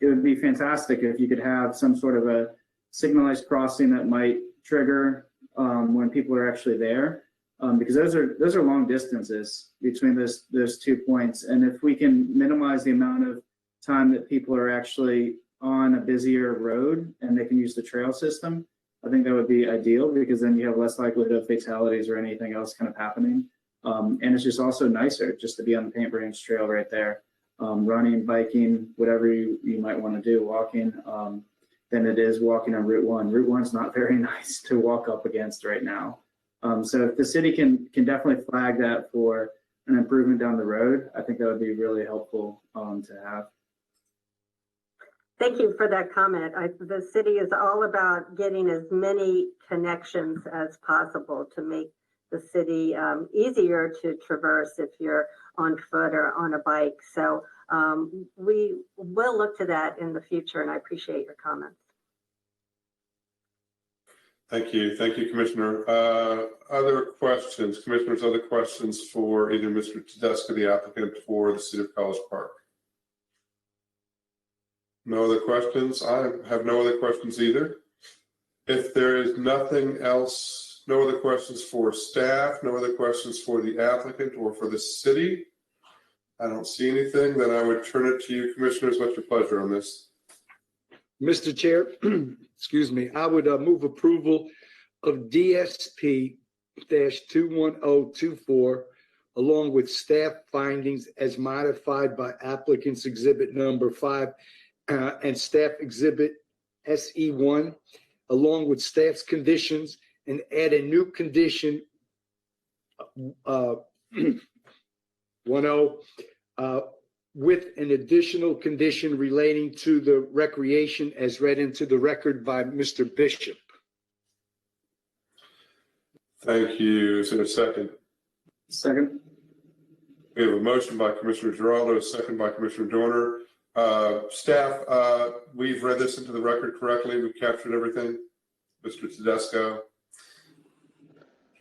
it would be fantastic if you could have some sort of a signalized crossing that might trigger when people are actually there, because those are long distances between those 2 points, and if we can minimize the amount of time that people are actually on a busier road and they can use the trail system, I think that would be ideal, because then you have less likelihood of fatalities or anything else kind of happening. And it's just also nicer just to be on the Paint Branch Trail right there, running, biking, whatever you might want to do, walking, than it is walking on Route 1. Route 1 is not very nice to walk up against right now. So if the city can definitely flag that for an improvement down the road, I think that would be really helpful to have. Thank you for that comment. The city is all about getting as many connections as possible to make the city easier to traverse if you're on foot or on a bike. So we will look to that in the future, and I appreciate your comments. Thank you. Thank you, Commissioner. Other questions, commissioners, other questions for either Mr. Tedesco, the applicant, for the City of College Park? No other questions? I have no other questions either. If there is nothing else, no other questions for staff, no other questions for the applicant or for the city, I don't see anything, then I would turn it to you, commissioners. What's your pleasure on this? Mr. Chair, excuse me, I would move approval of DSP-21024 along with staff findings as modified by applicant's exhibit number 5 and staff exhibit SE1, along with staff's conditions, and add a new condition 10 with an additional condition relating to the recreation as read into the record by Mr. Bishop. Thank you. Is there a second? Second. We have a motion by Commissioner Giraldo, a second by Commissioner Dorner. Staff, we've read this into the record correctly. We've captured everything. Mr. Tedesco,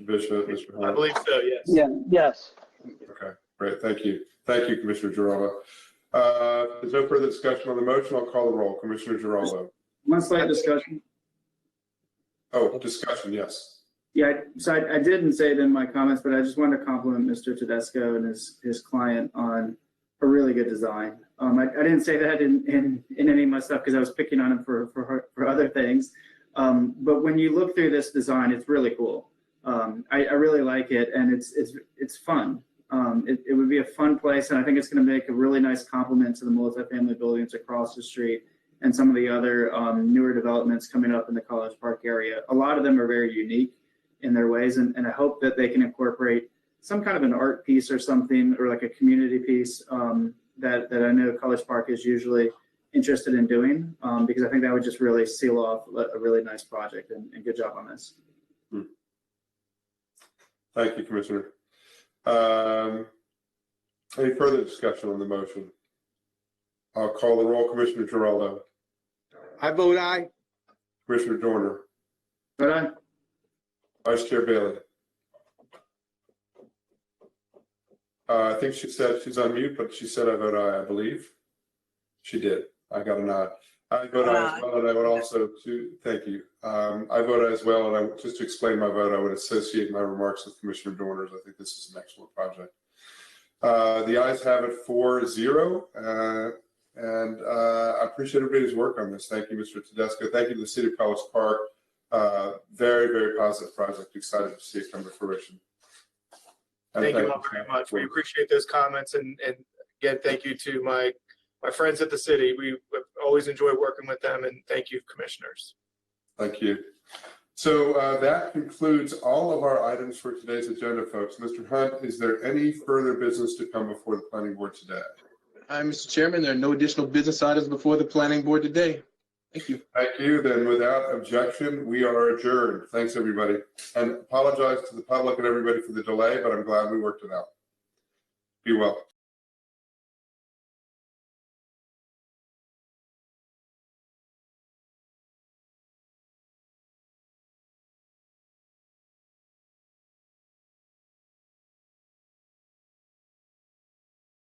Mr. Bishop, Mr. Hunt. I believe so, yes. Yeah, yes. Okay, great. Thank you. Thank you, Commissioner Giraldo. There's no further discussion on the motion. I'll call the roll. Commissioner Giraldo. One slight discussion. Oh, discussion, yes. Yeah, so I didn't say it in my comments, but I just wanted to compliment Mr. Tedesco and his client on a really good design. I didn't say that in any of my stuff because I was picking on him for other things. But when you look through this design, it's really cool. I really like it, and it's fun. It would be a fun place, and I think it's going to make a really nice complement to the multifamily buildings across the street and some of the other newer developments coming up in the College Park area. A lot of them are very unique in their ways, and I hope that they can incorporate some kind of an art piece or something, or like a community piece that I know College Park is usually interested in doing, because I think that would just really seal off a really nice project, and good job on this. Thank you, Commissioner. Any further discussion on the motion? I'll call the roll. Commissioner Giraldo. I vote aye. Commissioner Dorner. Vote aye. Vice Chair Bailey. I think she said she's on mute, but she said I vote aye, I believe. She did. I got a nod. I vote aye as well, and I would also, thank you. I vote aye as well, and just to explain my vote, I would associate my remarks with Commissioner Dorner's. I think this is an excellent project. The ayes have it 4-0, and I appreciate everybody's work on this. Thank you, Mr. Tedesco. Thank you to the City of College Park. Very, very positive project. Excited to see it come to fruition. Thank you all very much. We appreciate those comments, and again, thank you to my friends at the city. We always enjoy working with them, and thank you, commissioners. Thank you. So that concludes all of our items for today's agenda, folks. Mr. Hunt, is there any further business to come before the planning board today? Mr. Chairman, there are no additional business items before the planning board today. Thank you. Thank you. Then without objection, we are adjourned. Thanks, everybody. And apologize to the public and everybody for the delay, but I'm glad we worked it out. Be well.